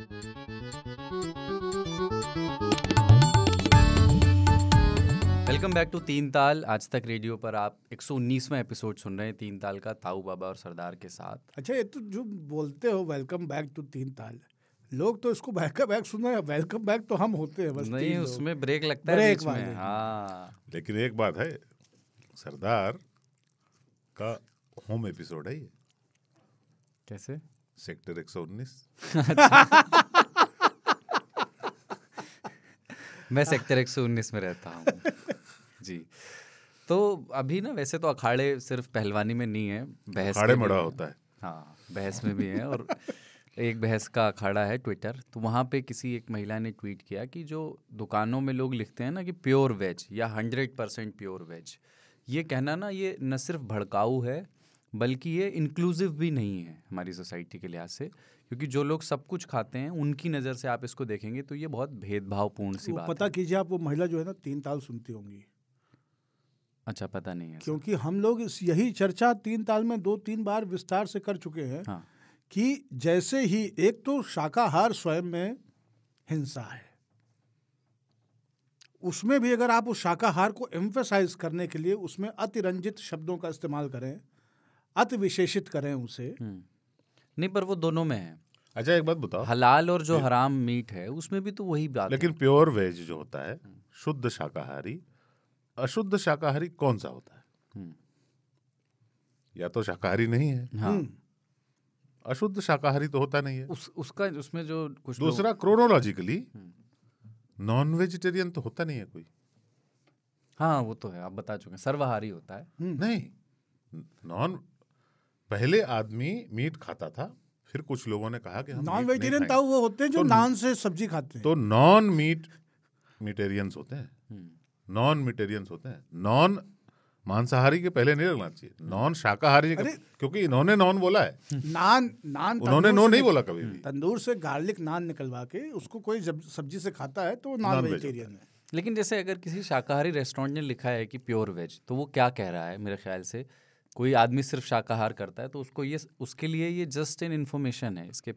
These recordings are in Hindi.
वेलकम बैक टू तीन ताल। आज तक रेडियो पर आप 119वां एपिसोड सुन रहे हैं तीन ताल का, ताऊ बाबा और सरदार के साथ। अच्छा, ये तो जो बोलते हो वेलकम बैक टू तीन ताल, लोग तो इसको बैक बैक सुन रहे हैं। वेलकम बैक तो हम होते हैं बस। नहीं, उसमें ब्रेक लगता है ब्रेक बीच में। वाले। हाँ, लेकिन एक बात है, सरदार का होम एपिसोड है ये, कैसे? सेक्टर 119। मैं सेक्टर 119 में रहता हूँ जी। तो अभी ना, वैसे तो अखाड़े सिर्फ पहलवानी में नहीं है, बहस अखाड़े में भी मड़ा है। होता है। हाँ, बहस में भी है। और एक बहस का अखाड़ा है ट्विटर, तो वहाँ पे किसी एक महिला ने ट्वीट किया कि जो दुकानों में लोग लिखते हैं ना कि प्योर वेज या 100% प्योर वेज, ये कहना ना, ये न सिर्फ भड़काऊ है बल्कि ये इंक्लूसिव भी नहीं है हमारी सोसाइटी के लिहाज से। क्योंकि जो लोग सब कुछ खाते हैं उनकी नज़र से आप इसको देखेंगे तो ये बहुत भेदभावपूर्ण सी वो बात पता है। कीजिए आप, वो महिला जो है ना तीन ताल सुनती होंगी, अच्छा, पता नहीं है। क्योंकि हम लोग यही चर्चा तीन ताल में 2-3 बार विस्तार से कर चुके हैं। हाँ, कि जैसे ही एक तो शाकाहार स्वयं में हिंसा है, उसमें भी अगर आप उस शाकाहार को एम्फेसाइज करने के लिए उसमें अतिरंजित शब्दों का इस्तेमाल करें, अति विशेषित करें उसे। नहीं, पर वो दोनों में है। अच्छा, एक बात बताओ, हलाल और जो हराम मीट है उसमें भी तो वही बात लेकिन प्योर वेज जो होता है, शुद्ध शाकाहारी, अशुद्ध शाकाहारी कौन सा होता है? या तो शाकाहारी नहीं है, है। हाँ, अशुद्ध शाकाहारी तो होता नहीं है। उसका उसमें जो कुछ दूसरा, क्रोनोलॉजिकली नॉन वेजिटेरियन तो होता नहीं है कोई। हाँ, वो तो है, आप बता चुके हैं, सर्वाहारी होता है। नहीं, पहले आदमी मीट खाता था, फिर कुछ लोगों ने कहा कि हम नॉन मीट नहीं वेजिटेरियन खाएंगे। तो वो होते हैं जो नान से सब्जी खाते हैं। तो नॉन मीटेरियंस होते हैं, नॉन मीटेरियंस होते हैं। नॉन मांसाहारी के पहले नहीं लगना चाहिए, नॉन शाकाहारी क्योंकि इन्होंने नॉन बोला है, नान उन्होंने नो नहीं बोला कभी भी। तंदूर से गार्लिक नान निकलवा के उसको कोई सब्जी से खाता है तो नॉन वेजिटेरियन है। लेकिन जैसे अगर किसी शाकाहारी रेस्टोरेंट ने लिखा है कि प्योर वेज, तो वो क्या कह रहा है? मेरे ख्याल से कोई आदमी सिर्फ शाकाहार करता है तो उसके लिए ये जस्ट एन इन्फॉर्मेशन है। इसके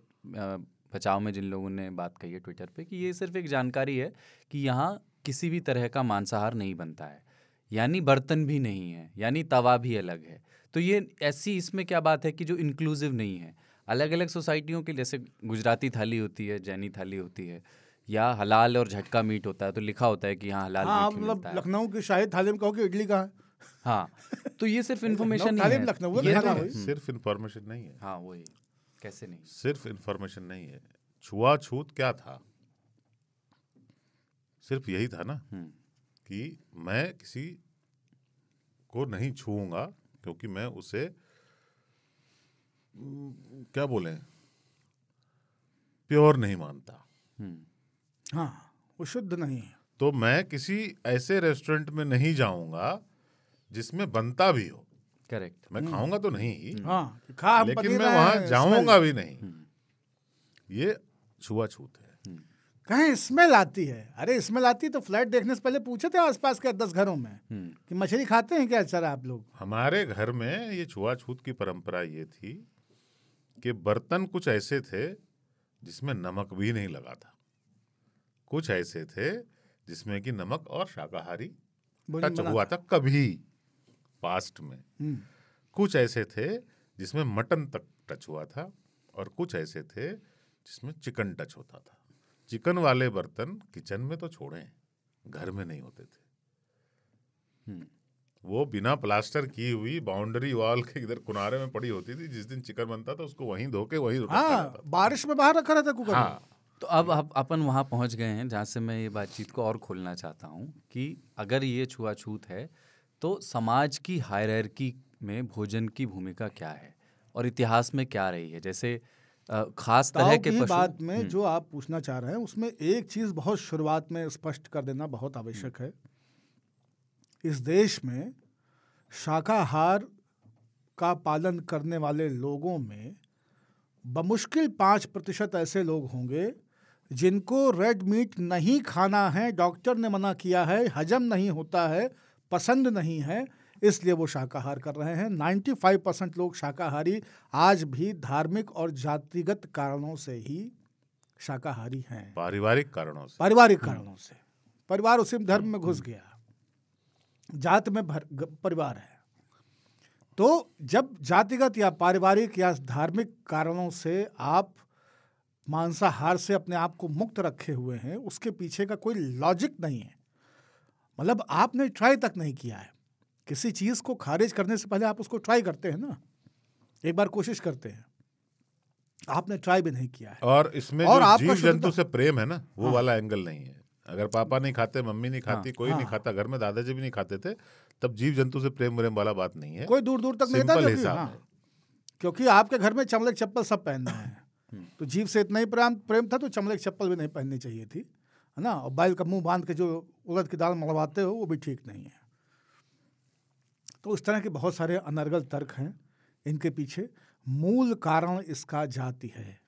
बचाव में जिन लोगों ने बात कही है ट्विटर पे कि ये सिर्फ एक जानकारी है कि यहाँ किसी भी तरह का मांसाहार नहीं बनता है, यानी बर्तन भी नहीं है, यानी तवा भी अलग है। तो ये ऐसी इसमें क्या बात है कि जो इंक्लूसिव नहीं है? अलग अलग सोसाइटियों के, जैसे गुजराती थाली होती है, जैनी थाली होती है, या हलाल और झटका मीट होता है तो लिखा होता है कि यहाँ हलाल मीट ही मतलब मिलता है। लखनऊ की शाही थाली में कहो कि इडली कहाँ है? हाँ, तो ये सिर्फ इन्फॉर्मेशन थाली ही में है। लखनऊ में ये खाना तो- हुई। सिर्फ इंफॉर्मेशन नहीं है। हाँ, वही, कैसे नहीं? सिर्फ इंफॉर्मेशन नहीं है। छुआछूत क्या था? सिर्फ यही था ना कि मैं किसी को नहीं छूऊंगा क्योंकि मैं उसे क्या बोलें, प्योर नहीं मानता। हाँ, वो शुद्ध नहीं है। तो मैं किसी ऐसे रेस्टोरेंट में नहीं जाऊंगा जिसमें बनता भी हो। करेक्ट। मैं खाऊंगा तो नहीं ही, हाँ, खा हम लेकिन पनीर मैं रहे वहां हैं, जाऊंगा भी नहीं। ये छुआछूत है। कहीं स्मेल आती है। अरे स्मेल आती है तो फ्लैट देखने से पहले पूछे थे आसपास के 10 घरों में कि मछली खाते हैं क्या सर आप लोग? हमारे घर में ये छुआछूत की परंपरा ये थी कि बर्तन कुछ ऐसे थे जिसमें नमक भी नहीं लगा था, कुछ ऐसे थे जिसमें कि नमक और शाकाहारी टच हुआ था कभी पास्ट में, कुछ ऐसे थे जिसमें मटन तक टच हुआ था, और कुछ ऐसे थे जिसमें चिकन टच होता था। चिकन वाले बर्तन किचन में तो छोड़ें, घर में नहीं होते थे। वो बिना प्लास्टर की हुई बाउंड्री वॉल के इधर किनारे में पड़ी होती थी। जिस दिन चिकन बनता था उसको वहीं धो के वहीं रखा जाता था। बारिश में बाहर रखा रहता कुकर में। हाँ, तो अब अपन वहाँ पहुँच गए हैं जहाँ से मैं ये बातचीत को और खोलना चाहता हूँ कि अगर ये छुआछूत है तो समाज की हायरार्की में भोजन की भूमिका क्या है और इतिहास में क्या रही है? जैसे खास तरह के पशु बात में जो आप पूछना चाह रहे हैं उसमें एक चीज बहुत शुरुआत में स्पष्ट कर देना बहुत आवश्यक है। इस देश में शाकाहार का पालन करने वाले लोगों में बमुश्किल 5% ऐसे लोग होंगे जिनको रेड मीट नहीं खाना है, डॉक्टर ने मना किया है, हजम नहीं होता है, पसंद नहीं है, इसलिए वो शाकाहार कर रहे हैं। 95% लोग शाकाहारी आज भी धार्मिक और जातिगत कारणों से ही शाकाहारी हैं, पारिवारिक कारणों से, पारिवारिक कारणों से। परिवार उसी धर्म में घुस गया, जात में परिवार है। तो जब जातिगत या पारिवारिक या धार्मिक कारणों से आप मांसाहार से अपने आप को मुक्त रखे हुए हैं, उसके पीछे का कोई लॉजिक नहीं है। मतलब आपने ट्राई तक नहीं किया है। किसी चीज़ को खारिज करने से पहले आप उसको ट्राई करते हैं ना, एक बार कोशिश करते हैं। आपने ट्राई भी नहीं किया है। और इसमें और जो जीव जंतु से प्रेम है ना, वो वाला एंगल नहीं है। अगर पापा नहीं खाते, मम्मी नहीं खाती, कोई नहीं खाता, घर में दादाजी भी नहीं खाते थे, तब जीव जंतु से प्रेम वाला बात नहीं है, कोई दूर दूर तक नहीं था। क्योंकि आपके घर में चमड़े की चप्पल सब पहनना है, तो जीव से इतना ही प्रेम था तो चमड़े की चप्पल भी नहीं पहननी चाहिए थी, है ना। और बैल का मुंह बांध के जो उड़द की दाल मलवाते हो वो भी ठीक नहीं है। तो इस तरह के बहुत सारे अनर्गल तर्क हैं इनके पीछे। मूल कारण इसका जाति है,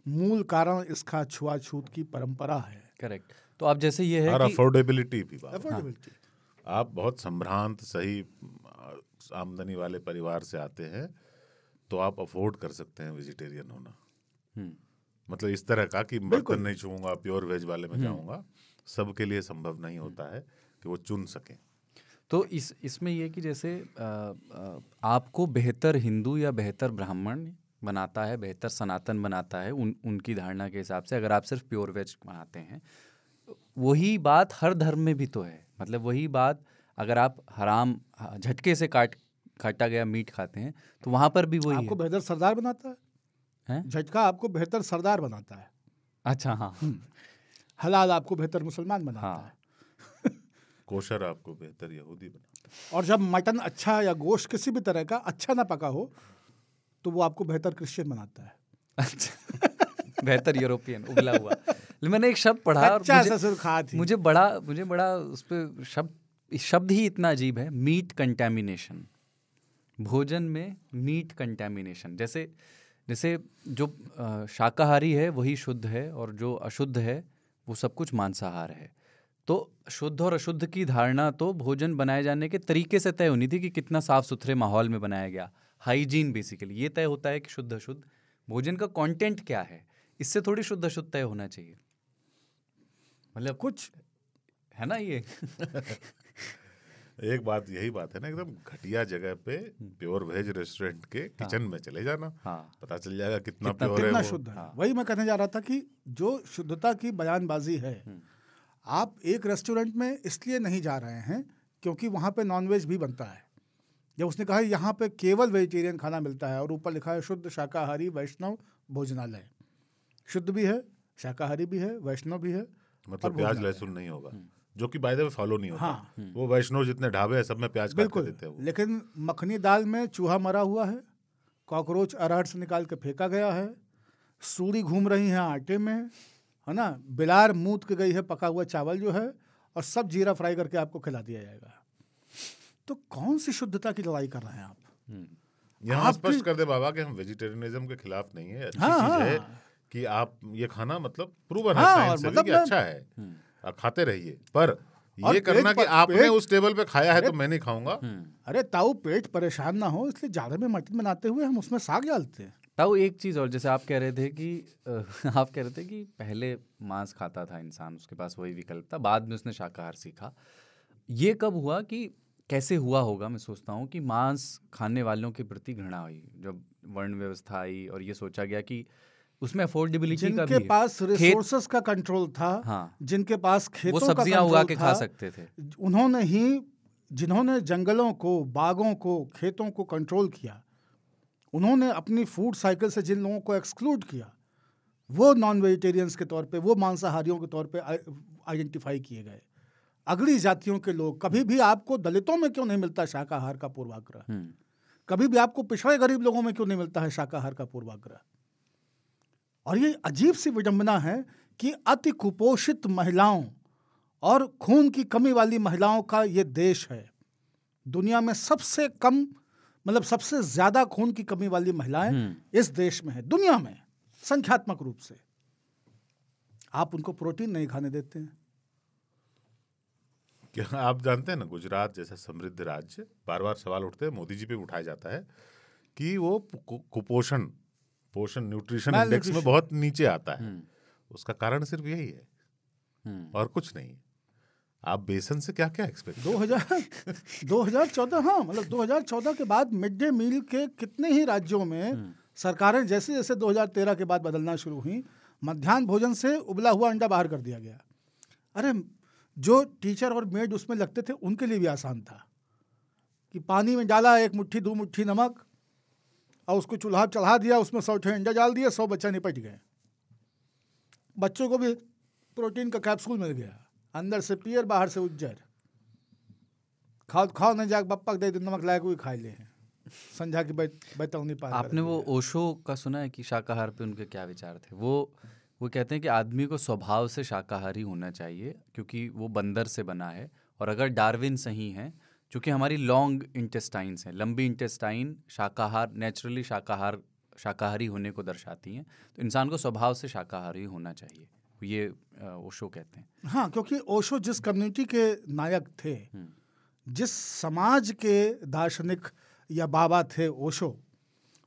मूल कारण इसका छुआछूत की परंपरा है। करेक्ट। तो आप जैसे ये है और कि अफोर्डेबिलिटी भी बात, अफोर्डेबिलिटी। आप बहुत संभ्रांत सही आमदनी वाले परिवार से आते हैं तो आप अफोर्ड कर सकते हैं वेजिटेरियन होना। मतलब इस तरह का कि बर्तन नहीं छूऊंगा, प्योर वेज वाले में जाऊंगा, सबके लिए संभव नहीं होता है कि वो चुन सकें। तो इसमें ये कि जैसे आपको बेहतर हिंदू या बेहतर ब्राह्मण बनाता है, बेहतर सनातन बनाता है उनकी धारणा के हिसाब से, अगर आप सिर्फ प्योर वेज बनाते हैं। वही बात हर धर्म में भी तो है। मतलब वही बात अगर आप हराम झटके से काटा गया मीट खाते हैं तो वहाँ पर भी वही आपको बेहतर सरदार बनाता है, झटका आपको बेहतर सरदार बनाता है। अच्छा, हाँ। हलाल आपको बेहतर मुसलमान बनाता है। कोशर आपको बेहतर यहूदी बनाता है। और जब मटन अच्छा या गोश्त किसी भी तरह का अच्छा ना पका हो तो वो आपको बेहतर क्रिश्चियन बनाता है। अच्छा। बेहतर यूरोपियन उबला हुआ। मैंने एक शब्द पढ़ा और मुझे बड़ा उस पर शब्द ही इतना अजीब है, मीट कंटेमिनेशन। भोजन में मीट कंटेमिनेशन। जैसे जो शाकाहारी है वही शुद्ध है और जो अशुद्ध है वो सब कुछ मांसाहार है। तो शुद्ध और अशुद्ध की धारणा तो भोजन बनाए जाने के तरीके से तय होनी थी कि कितना साफ सुथरे माहौल में बनाया गया। हाइजीन बेसिकली ये तय होता है कि शुद्ध अशुद्ध। भोजन का कंटेंट क्या है, इससे थोड़ी शुद्ध अशुद्ध तय होना चाहिए। मतलब कुछ है ना ये। एक बात यही बात है ना, एकदम घटिया जगह पे प्योर वेज रेस्टोरेंट के किचन में चले जाना, पता चल जाएगा कितना प्योर है, शुद्ध है। वही मैं कहने जा रहा था कि जो शुद्धता की बयानबाजी है, आप एक रेस्टोरेंट में इसलिए नहीं जा रहे हैं क्योंकि वहाँ पे नॉनवेज भी बनता है। जब उसने कहा यहाँ पे केवल वेजिटेरियन खाना मिलता है और ऊपर लिखा है शुद्ध शाकाहारी वैष्णव भोजनालय, शुद्ध भी है, शाकाहारी भी है, वैष्णव भी है, मतलब प्याज लहसुन नहीं होगा, जो कि बाय द वे फॉलो नहीं होता। वो वैष्णव जितने ढाबे हैं सब में प्याज काट के देते हैं वो। लेकिन मखनी दाल में चूहा मरा हुआ है, कॉकरोच अरहर से निकाल के फेंका गया है, सूड़ी घूम रही है आटे में, है ना, बिलार मूत के गई है पका हुआ चावल जो है, और सब जीरा फ्राई करके आपको खिला दिया जाएगा। तो कौन सी शुद्धता की लड़ाई कर रहे हैं आप? यहाँ स्पष्ट कर दे बाबा कि हम वेजिटेरियनिज्म के खिलाफ नहीं है। अच्छी चीज है कि आप ये खाना मतलब प्रूवन है साइंस से कि अच्छा है, आप खाते रहिए, पर ये करना कि आपने उस टेबल पे खाया है तो मैं नहीं खाऊंगा। अरे ताऊ पेट परेशान ना हो इसलिए ज्यादा में मटन बनाते हुए हम उसमें साग डालते हैं। ताऊ एक चीज़ और, जैसे आप कह रहे थे कि पहले मांस खाता था इंसान, उसके पास वही विकल्प था, बाद में उसने शाकाहार सीखा। ये कब हुआ कि कैसे हुआ होगा? मैं सोचता हूँ कि मांस खाने वालों के प्रति घृणा हुई जब वर्ण व्यवस्था आई और ये सोचा गया कि उसमें अफोर्डेबिलिटी का भी है। जिनके पास रिसोर्सेस का कंट्रोल था, जिनके पास खेतों का सब्जियां उगा के खा सकते थे, जिन्होंने जंगलों को, बागों को, खेतों को कंट्रोल किया, उन्होंने अपनी फूड साइकिल से जिन लोगों को एक्सक्लूड किया, वो नॉन वेजिटेरियंस के तौर पे, वो मांसाहारियों के तौर पे आइडेंटिफाई किए गए। अगली जातियों के लोग, कभी भी आपको दलितों में क्यों नहीं मिलता शाकाहार का पूर्वाग्रह? कभी भी आपको पिछड़े गरीब लोगों में क्यों नहीं मिलता है शाकाहार का पूर्वाग्रह? और ये अजीब सी विडंबना है कि अति कुपोषित महिलाओं और खून की कमी वाली महिलाओं का ये देश है। दुनिया में सबसे कम, मतलब सबसे ज्यादा खून की कमी वाली महिलाएं इस देश में है, दुनिया में संख्यात्मक रूप से। आप उनको प्रोटीन नहीं खाने देते हैं। क्या आप जानते हैं ना, गुजरात जैसा समृद्ध राज्य, बार बार सवाल उठते हैं, मोदी जी पे उठाया जाता है कि वो कुपोषण, पोषण, न्यूट्रिशन इंडेक्स में बहुत नीचे आता है। उसका कारण सिर्फ यही है और कुछ नहीं। आप बेसन से क्या क्या एक्सपेक्ट 2014 हाँ, मतलब 2014 के बाद मिड डे मील के कितने ही राज्यों में सरकारें जैसे जैसे 2013 के बाद बदलना शुरू हुई, मध्याह्न भोजन से उबला हुआ अंडा बाहर कर दिया गया। अरे जो टीचर और मेड उसमें लगते थे उनके लिए भी आसान था कि पानी में डाला 1 मुट्ठी 2 मुट्ठी नमक और उसको चूल्हा चढ़ा दिया, उसमें 100 ठे अंडा डाल दिया, 100 बच्चा निपट गए। बच्चों को भी प्रोटीन का कैप्सूल मिल गया, अंदर से पियर बाहर से उज्जर। खाओ नहीं जाके बप्पा दे नमक लायक हुई खाई ले हैं, संझा की बैतौनी पार। आपने वो ओशो का सुना है कि शाकाहार पे उनके क्या विचार थे? वो कहते हैं कि आदमी को स्वभाव से शाकाहारी होना चाहिए क्योंकि वो बंदर से बना है। और अगर डार्विन सही है, क्योंकि हमारी लॉन्ग इंटेस्टाइन्स हैं, लंबी इंटेस्टाइन शाकाहार नेचुरली शाकाहारी होने को दर्शाती हैं, तो इंसान को स्वभाव से शाकाहारी होना चाहिए, ये ओशो कहते हैं। हाँ, क्योंकि ओशो जिस कम्युनिटी के नायक थे, जिस समाज के दार्शनिक या बाबा थे ओशो,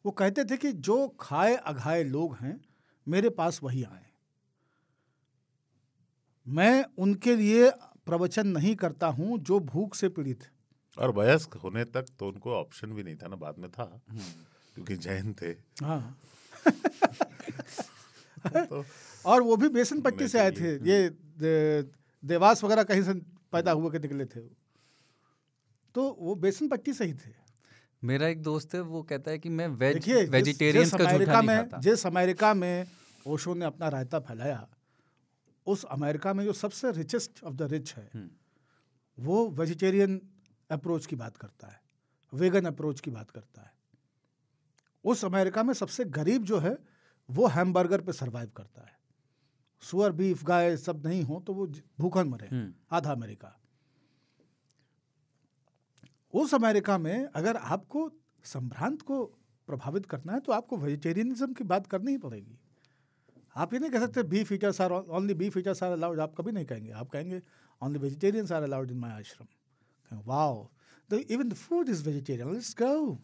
वो कहते थे कि जो खाए अघाए लोग हैं मेरे पास वही आए। मैं उनके लिए प्रवचन नहीं करता हूं जो भूख से पीड़ित। और वयस्क होने तक तो उनको ऑप्शन भी नहीं था ना, बाद में था क्योंकि जैन थे। हाँ तो और वो भी बेसन पट्टी से आए थे, ये देवास वगैरह कहीं से पैदा हुए के निकले थे, तो वो बेसन पट्टी से ही थे। मेरा एक दोस्त है, वो कहता है कि मैं वेजिटेरियन का जूठा नहीं खाता। जिस अमेरिका में ओशो ने अपना रायता फैलाया, उस अमेरिका में जो सबसे रिचेस्ट ऑफ द रिच है, वो वेजिटेरियन अप्रोच की बात करता है, वेगन अप्रोच की बात करता है। उस अमेरिका में सबसे गरीब जो है वो हैमबर्गर पे सरवाइव करता है। सुअर बीफ गाय सब नहीं हो तो वो भूखन मरे, आधा अमेरिका। उस अमेरिका में अगर आपको संभ्रांत को प्रभावित करना है तो आपको वेजिटेरियनिज्म की बात करनी ही पड़ेगी। आप ये नहीं कह सकते beef eaters are only beef eaters are allowed, आप कभी नहीं कहेंगे। आप कहेंगे only vegetarians are allowed in my ashram. Wow, even the food is vegetarian, let's go.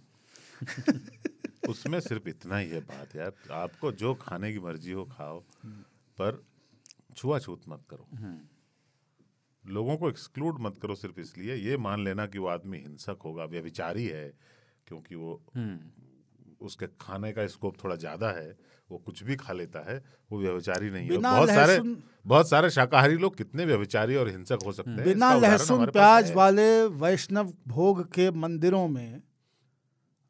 उसमें सिर्फ इतना ही है बात यार, आपको जो खाने की मर्जी हो खाओ, पर छुआछूत मत करो, लोगों को एक्सक्लूड मत करो सिर्फ इसलिए ये मान लेना कि वो आदमी हिंसक होगा, व्यभिचारी है, क्योंकि वो उसके खाने का स्कोप थोड़ा ज्यादा है, वो कुछ भी खा लेता है, वो व्यभिचारी नहीं है। बहुत सारे शाकाहारी लोग कितने व्यभिचारी और हिंसक हो सकते हैं। बिना लहसुन प्याज वाले वैष्णव भोग के मंदिरों में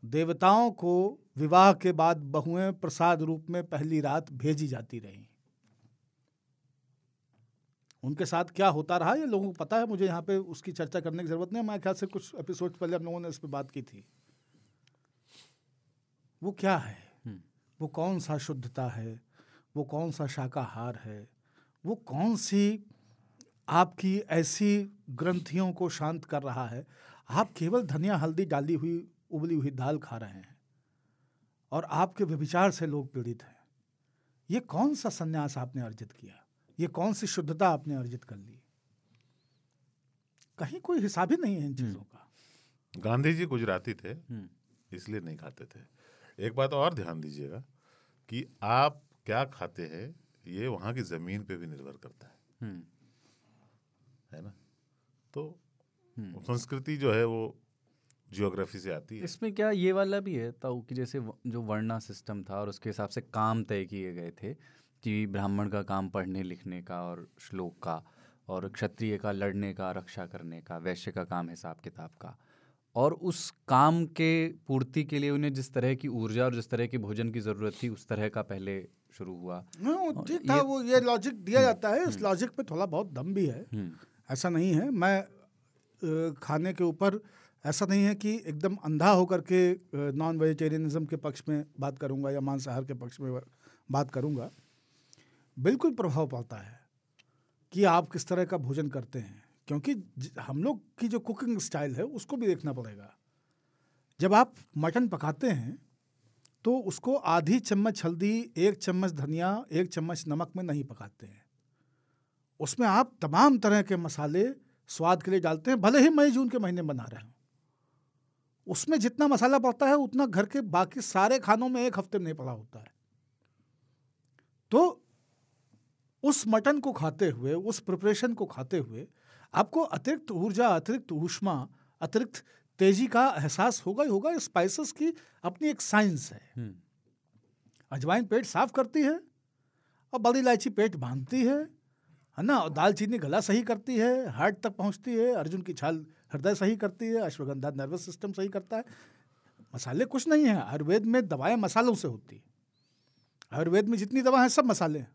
देवताओं को विवाह के बाद बहुएं प्रसाद रूप में पहली रात भेजी जाती रही। उनके साथ क्या होता रहा ये लोगों को पता है, मुझे यहाँ पे उसकी चर्चा करने की जरूरत नहीं है। मेरे ख्याल से कुछ एपिसोड पहले हम लोगों ने इस पर बात की थी। वो क्या है, वो कौन सा शुद्धता है, वो कौन सा शाकाहार है, वो कौन सी आपकी ऐसी ग्रंथियों को शांत कर रहा है। आप केवल धनिया हल्दी डाली हुई उबली हुई दाल खा रहे हैं और आपके व्यभिचार से लोग पीड़ित हैं। ये कौन सा संन्यास आपने अर्जित किया, ये कौन सी शुद्धता आपने अर्जित कर ली? कहीं कोई हिसाब ही नहीं है इन चीजों का। गांधी जी गुजराती थे, इसलिए नहीं खाते थे। एक बात और ध्यान दीजिएगा कि आप क्या खाते हैं ये वहां की जमीन पे भी निर्भर करता है ना। तो संस्कृति जो है वो जियोग्राफी से आती है। इसमें क्या ये वाला भी है ताऊ कि जैसे जो वर्णा सिस्टम था और उसके हिसाब से काम तय किए गए थे कि ब्राह्मण का काम पढ़ने लिखने का और श्लोक का, और क्षत्रिय का लड़ने का रक्षा करने का, वैश्य का काम हिसाब किताब का, और उस काम के पूर्ति के लिए उन्हें जिस तरह की ऊर्जा और जिस तरह की भोजन की ज़रूरत थी उस तरह का पहले शुरू हुआ। ठीक था, वो ये लॉजिक दिया जाता है। इस लॉजिक पे थोड़ा बहुत दम भी है, ऐसा नहीं है। मैं खाने के ऊपर ऐसा नहीं है कि एकदम अंधा होकर के नॉन वेजिटेरियनिज्म के पक्ष में बात करूंगा या मांसाहार के पक्ष में बात करूंगा। बिल्कुल प्रभाव पड़ता है कि आप किस तरह का भोजन करते हैं, क्योंकि हम लोग की जो कुकिंग स्टाइल है उसको भी देखना पड़ेगा। जब आप मटन पकाते हैं तो उसको आधी चम्मच हल्दी, 1 चम्मच धनिया, 1 चम्मच नमक में नहीं पकाते हैं। उसमें आप तमाम तरह के मसाले स्वाद के लिए डालते हैं, भले ही मई जून के महीने बना रहे हो। उसमें जितना मसाला पड़ता है उतना घर के बाकी सारे खानों में 1 हफ्ते में नहीं पड़ा होता है। तो उस मटन को खाते हुए, उस प्रिपरेशन को खाते हुए आपको अतिरिक्त ऊर्जा, अतिरिक्त ऊष्मा, अतिरिक्त तेजी का एहसास होगा ही होगा। स्पाइसेस की अपनी एक साइंस है। अजवाइन पेट साफ करती है और बड़ी इलायची पेट बांधती है ना, और दालचीनी गला सही करती है, हार्ट तक पहुंचती है, अर्जुन की छाल हृदय सही करती है, अश्वगंधा नर्वस सिस्टम सही करता है। मसाले कुछ नहीं है। आयुर्वेद में दवाएं मसालों से होती है। आयुर्वेद में जितनी दवा है सब मसाले हैं।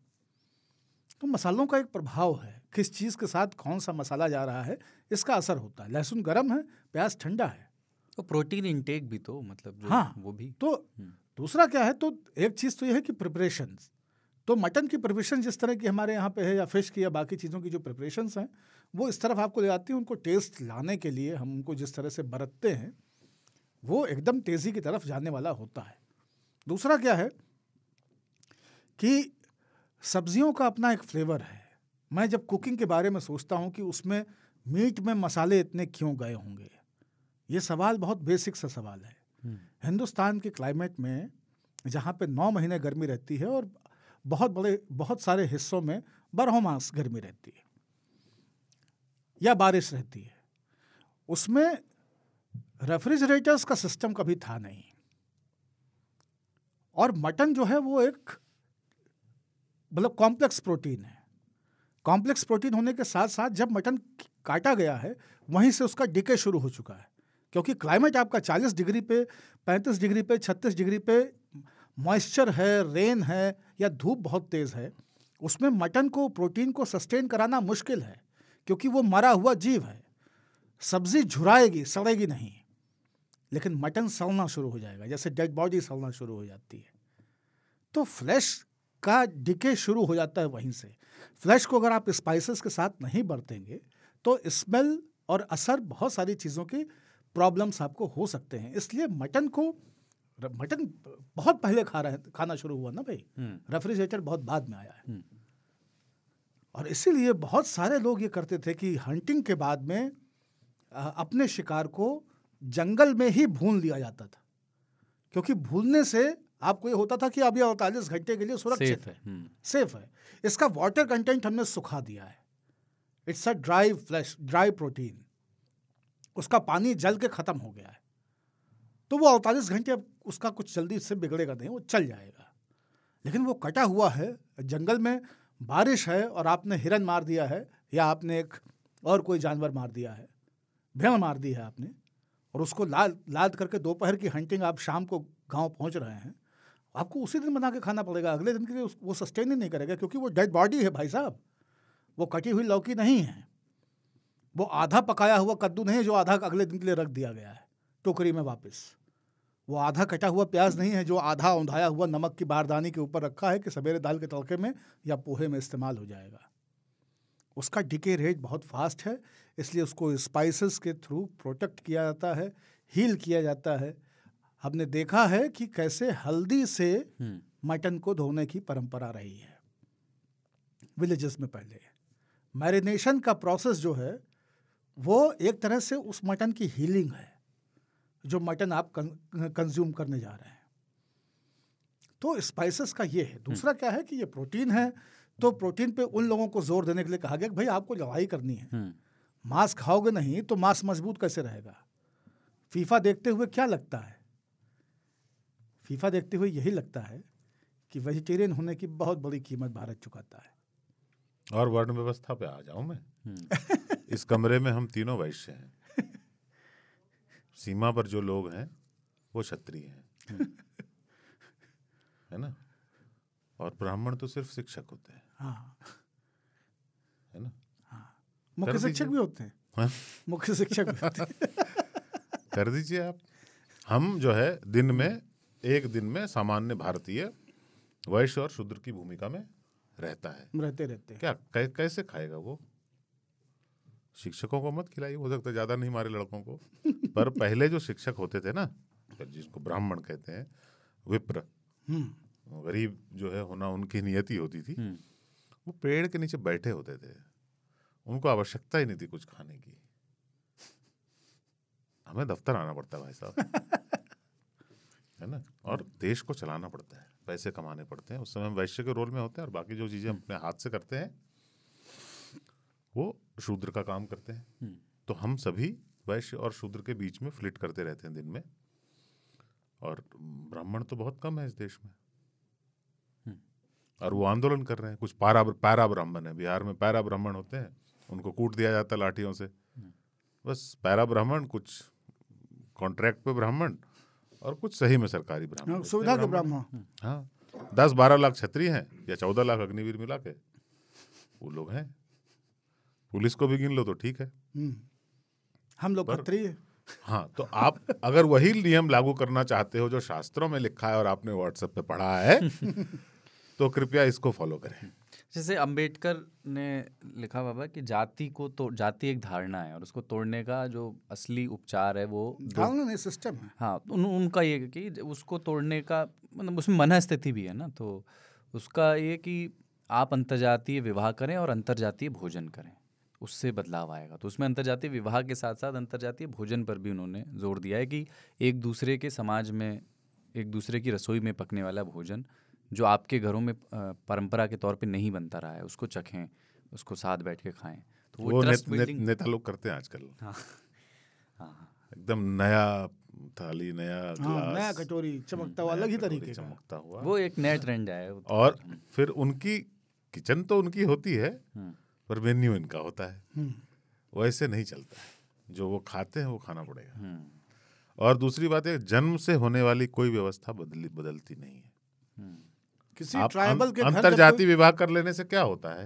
तो मसालों का एक प्रभाव है, किस चीज़ के साथ कौन सा मसाला जा रहा है इसका असर होता है। लहसुन गर्म है, प्याज ठंडा है। तो प्रोटीन इंटेक भी तो मतलब हाँ, वो भी तो दूसरा क्या है, तो एक चीज़ तो यह है कि प्रिपरेशन, तो मटन की प्रिपरेशन जिस तरह की हमारे यहाँ पे है, या फिश की या बाकी चीज़ों की जो प्रिपरेशंस हैं वो इस तरफ आपको ले आती हैं। उनको टेस्ट लाने के लिए हम उनको जिस तरह से बरतते हैं वो एकदम तेज़ी की तरफ जाने वाला होता है। दूसरा क्या है कि सब्जियों का अपना एक फ्लेवर है। मैं जब कुकिंग के बारे में सोचता हूँ कि उसमें मीट में मसाले इतने क्यों गए होंगे, ये सवाल बहुत बेसिक सा सवाल है। हिंदुस्तान के क्लाइमेट में जहाँ पे 9 महीने गर्मी रहती है और बहुत सारे हिस्सों में बारहों मास गर्मी रहती है या बारिश रहती है, उसमें रेफ्रिजरेटर्स का सिस्टम कभी था नहीं। और मटन जो है वो एक मतलब कॉम्प्लेक्स प्रोटीन है। कॉम्प्लेक्स प्रोटीन होने के साथ साथ जब मटन काटा गया है वहीं से उसका डिके शुरू हो चुका है, क्योंकि क्लाइमेट आपका 40 डिग्री पे, 35 डिग्री पे, 36 डिग्री पे मॉइस्चर है, रेन है या धूप बहुत तेज़ है, उसमें मटन को, प्रोटीन को सस्टेन कराना मुश्किल है, क्योंकि वो मरा हुआ जीव है। सब्जी झुराएगी, सड़ेगी नहीं, लेकिन मटन सड़ना शुरू हो जाएगा, जैसे डेड बॉडी सड़ना शुरू हो जाती है। तो फ्लैश का डिके शुरू हो जाता है वहीं से। फ्लैश को अगर आप स्पाइसेस के साथ नहीं बरतेंगे तो स्मेल और असर, बहुत सारी चीज़ों की प्रॉब्लम्स आपको हो सकते हैं। इसलिए मटन बहुत पहले खाना शुरू हुआ ना भाई, रेफ्रिजरेटर बहुत बाद में आया है। और इसीलिए बहुत सारे लोग ये करते थे कि हंटिंग के बाद में अपने शिकार को जंगल में ही भून लिया जाता था, क्योंकि भूनने से आपको ये होता था कि अब ये 48 घंटे के लिए सुरक्षित है, सेफ है। इसका वाटर कंटेंट हमने सुखा दिया है। It's a dry flash, dry protein, उसका पानी जल के ख़त्म हो गया है। तो वो 48 घंटे अब उसका कुछ जल्दी से बिगड़ेगा नहीं, वो चल जाएगा। लेकिन वो कटा हुआ है, जंगल में बारिश है और आपने हिरन मार दिया है, या आपने एक और कोई जानवर मार दिया है, भेड़ मार दी है आपने, और उसको लाद करके दोपहर की हंटिंग, आप शाम को गांव पहुंच रहे हैं, आपको उसी दिन बना के खाना पड़ेगा। अगले दिन के लिए वो सस्टेन ही नहीं करेगा, क्योंकि वो डेड बॉडी है भाई साहब, वो कटी हुई लौकी नहीं है, वो आधा पकाया हुआ कद्दू नहीं है जो आधा अगले दिन के लिए रख दिया गया है टोकरी में वापस, वो आधा कटा हुआ प्याज नहीं है जो आधा औंधाया हुआ नमक की बारदानी के ऊपर रखा है कि सवेरे दाल के तड़के में या पोहे में इस्तेमाल हो जाएगा। उसका डिके रेट बहुत फास्ट है, इसलिए उसको स्पाइसेस के थ्रू प्रोटेक्ट किया जाता है, हील किया जाता है। हमने देखा है कि कैसे हल्दी से मटन को धोने की परंपरा रही है विलेजेस में। पहले मैरिनेशन का प्रोसेस जो है वो एक तरह से उस मटन की हीलिंग है जो मटन आप कंज्यूम करने जा रहे हैं। तो स्पाइसेस का ये है। दूसरा क्या है कि ये प्रोटीन है, तो प्रोटीन पे उन लोगों को जोर देने के लिए कहा गया कि भाई आपको लड़ाई करनी है, मांस खाओगे नहीं तो मांस मजबूत कैसे रहेगा। फीफा देखते हुए क्या लगता है, फीफा देखते हुए यही लगता है कि वेजिटेरियन होने की बहुत बड़ी कीमत भारत चुकाता है। और वर्ण व्यवस्था पे आ जाऊं मैं, इस कमरे में हम तीनों वैश्य हैं, सीमा पर जो लोग हैं वो क्षत्रिय हैं, है ना, और ब्राह्मण तो सिर्फ शिक्षक होते हैं। हाँ, है ना, हाँ, मुख्य शिक्षक भी होते हैं। हाँ? मुख्य शिक्षक भी होते हैं। कर दीजिए आप। हम जो है एक दिन में सामान्य भारतीय वैश्य और शूद्र की भूमिका में रहते क्या कैसे खाएगा वो। शिक्षकों को मत खिलाइए, हो सकता है ज्यादा नहीं मारे लड़कों को, पर पहले जो शिक्षक होते थे ना, जिसको ब्राह्मण कहते हैं, विप्र, गरीब जो है होना उनकी नियति होती थी, वो पेड़ के नीचे बैठे होते थे, उनको आवश्यकता ही नहीं थी कुछ खाने की। हमें दफ्तर आना पड़ता है भाई साहब, है ना, और देश को चलाना पड़ता है, पैसे कमाने पड़ते हैं, उस समय हम वैश्य के रोल में होते हैं और बाकी जो चीज़ें हम अपने हाथ से करते हैं वो शूद्र का काम करते हैं। तो हम सभी वैश्य और शूद्र के बीच में फ्लिट करते रहते हैं दिन में, और ब्राह्मण तो बहुत कम है इस देश में, और वो आंदोलन कर रहे हैं। कुछ पैरा ब्राह्मण है, बिहार में पैरा ब्राह्मण होते हैं, उनको कूट दिया जाता है लाठियों से। बस पैरा ब्राह्मण, कुछ कॉन्ट्रैक्ट पे ब्राह्मण, और कुछ सही में सरकारी ब्राह्मण, सुविधा के ब्राह्मण। हाँ, 10-12 लाख क्षत्रिय हैं या 14 लाख अग्निवीर मिला के वो लोग हैं। पुलिस को भी गिन लो तो ठीक है, हम लोग खत्रिय। हाँ, तो आप अगर वही नियम लागू करना चाहते हो जो शास्त्रों में लिखा है और आपने व्हाट्सएप पे पढ़ा है तो कृपया इसको फॉलो करें। जैसे अंबेडकर ने लिखा बाबा कि जाति को तो जाति एक धारणा है और उसको तोड़ने का जो असली उपचार है वो धारणा नहीं, सिस्टम है। हाँ, उनका ये कि उसको तोड़ने का मतलब उसमें मनःस्थिति भी है ना, तो उसका ये कि आप अंतर्जातीय विवाह करें और अंतर्जातीय भोजन करें, उससे बदलाव आएगा। तो उसमें अंतर्जातीय विवाह के साथ साथ अंतर्जातीय भोजन पर भी उन्होंने जोर दिया है कि एक दूसरे के समाज में एक दूसरे की रसोई में पकने वाला भोजन जो आपके घरों में परंपरा के तौर पे नहीं बनता रहा है उसको चखें, उसको साथ बैठ के खाएं। तो वो ट्रस्ट बिल्डिंग नेता लोग करते हैं आजकल। हाँ, हाँ, एकदम नया थाली, नया ग्लास, नया कटोरी चमकता हुआ, अलग ही तरीके का चमकता हुआ, वो एक नया ट्रेंड है। और फिर उनकी किचन तो उनकी होती है पर मेन्यू इनका होता है। वैसे नहीं चलता है, जो वो खाते हैं वो खाना पड़ेगा। और दूसरी बात है, जन्म से होने वाली कोई व्यवस्था बदलती नहीं है। किसी आप ट्राइबल के अंतर्जातीय विवाह कर लेने से क्या होता है,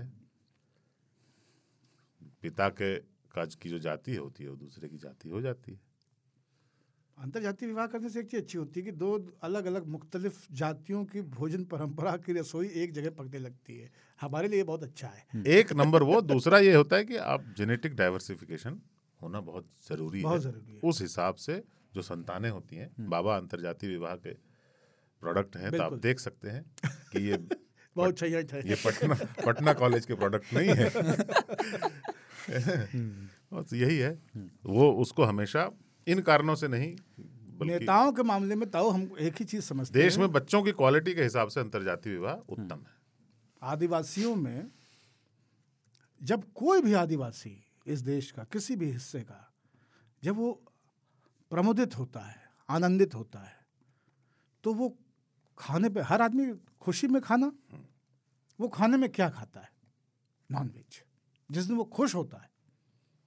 पिता के काज की जो जाति होती है वो दूसरे की जाति हो जाती है। अंतर्जातीय विवाह करने से एक चीज अच्छी होती है कि दो अलग अलग मुख्तलिफ जातियों की भोजन परंपरा की रसोई एक जगह पकने लगती है। हमारे लिए बहुत अच्छा है। एक नंबर वो, दूसरा ये होता है कि आप जेनेटिक डाइवर्सिफिकेशन होना बहुत जरूरी है। उस हिसाब से जो संतानें होती हैं, बाबा अंतर्जातीय विवाह के प्रोडक्ट हैं, तो आप देख सकते हैं कि ये बहुत अच्छा है। ये पटना कॉलेज के प्रोडक्ट नहीं है। तो यही है, वो उसको हमेशा इन कारणों से नहीं, नेताओं के मामले में तो हम एक ही चीज समझते हैं, देश में बच्चों की क्वालिटी के हिसाब से अंतर्जातीय विवाह उत्तम है। आदिवासियों में जब कोई भी आदिवासी इस देश का किसी भी हिस्से का जब वो प्रमुदित होता है, आनंदित होता है, तो वो खाने पे, हर आदमी खुशी में खाना, वो खाने में क्या खाता है? नॉनवेज। जिस दिन वो खुश होता है,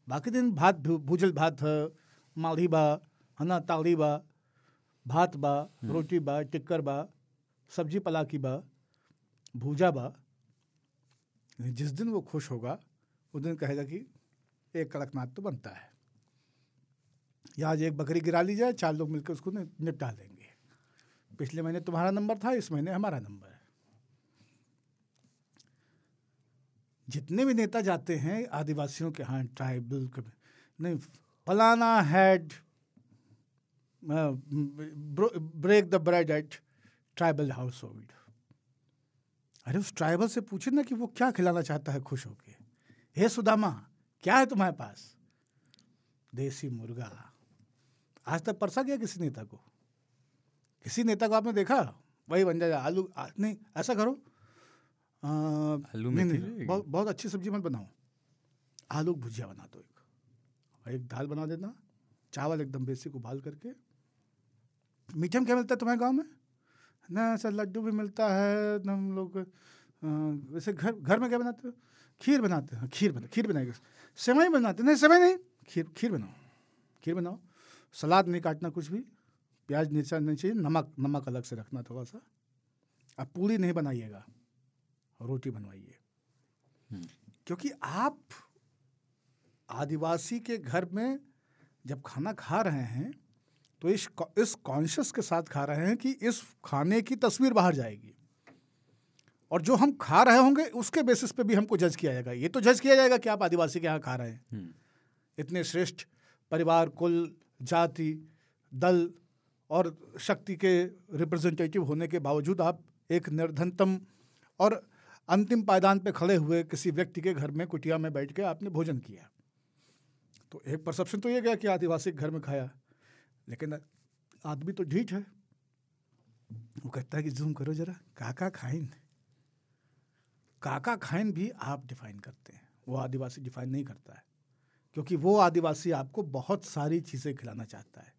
बाकी दिन भात, भूजल भात है, माढ़ी बा, हना ताड़ी बा, भात बा, रोटी बा, टिक्कर बा, सब्जी पलाकी बा, भूजा बा। जिस दिन वो खुश होगा उस दिन कहेगा कि एक कड़कनाथ तो बनता है, या आज एक बकरी गिरा ली जाए, 4 लोग मिलकर उसको निपटा देंगे। पिछले महीने तुम्हारा नंबर था, इस महीने हमारा नंबर है। जितने भी नेता जाते हैं आदिवासियों के यहाँ, ट्राइबल के, नहीं, फलाना had break the bread at tribal household. अरे उस ट्राइबल से पूछे ना कि वो क्या खिलाना चाहता है खुश होके। हे सुदामा, क्या है तुम्हारे पास? देसी मुर्गा। आज तक परसा गया किसी नेता को? किसी नेता को आपने देखा? वही बन जाएगा आलू, नहीं ऐसा करो, आलू नहीं, बहुत अच्छी सब्जी मत बनाओ, आलू भुजिया बना दो, एक दाल बना देना, चावल एकदम बेसिक उबाल करके। मीठे में क्या मिलता है तुम्हारे गांव में? ना ऐसा लड्डू भी मिलता है ना। हम लोग वैसे घर में क्या बनाते हो? खीर बनाते हैं। खीर बनाएगा। सेवई बनाते? नहीं, सेवई नहीं, खीर बनाओ। सलाद नहीं काटना कुछ भी, प्याज नहीं चाहिए, नमक अलग से रखना थोड़ा सा। अब पूरी नहीं बनाइएगा, रोटी बनवाइए। क्योंकि आप आदिवासी के घर में जब खाना खा रहे हैं तो इस कॉन्शियस के साथ खा रहे हैं कि इस खाने की तस्वीर बाहर जाएगी, और जो हम खा रहे होंगे उसके बेसिस पे भी हमको जज किया जाएगा। ये तो जज किया जाएगा कि आप आदिवासी के यहाँ खा रहे हैं। इतने श्रेष्ठ परिवार, कुल, जाति, दल और शक्ति के रिप्रेजेंटेटिव होने के बावजूद आप एक निर्धनतम और अंतिम पायदान पे खड़े हुए किसी व्यक्ति के घर में कुटिया में बैठ के आपने भोजन किया। तो एक परसेप्शन तो ये गया कि आदिवासी घर में खाया, लेकिन आदमी तो ढीठ है। वो कहता है कि जूम करो जरा, काका खाइन। काका खाइन भी आप डिफाइन करते हैं, वो आदिवासी डिफाइन नहीं करता है, क्योंकि वो आदिवासी आपको बहुत सारी चीज़ें खिलाना चाहता है।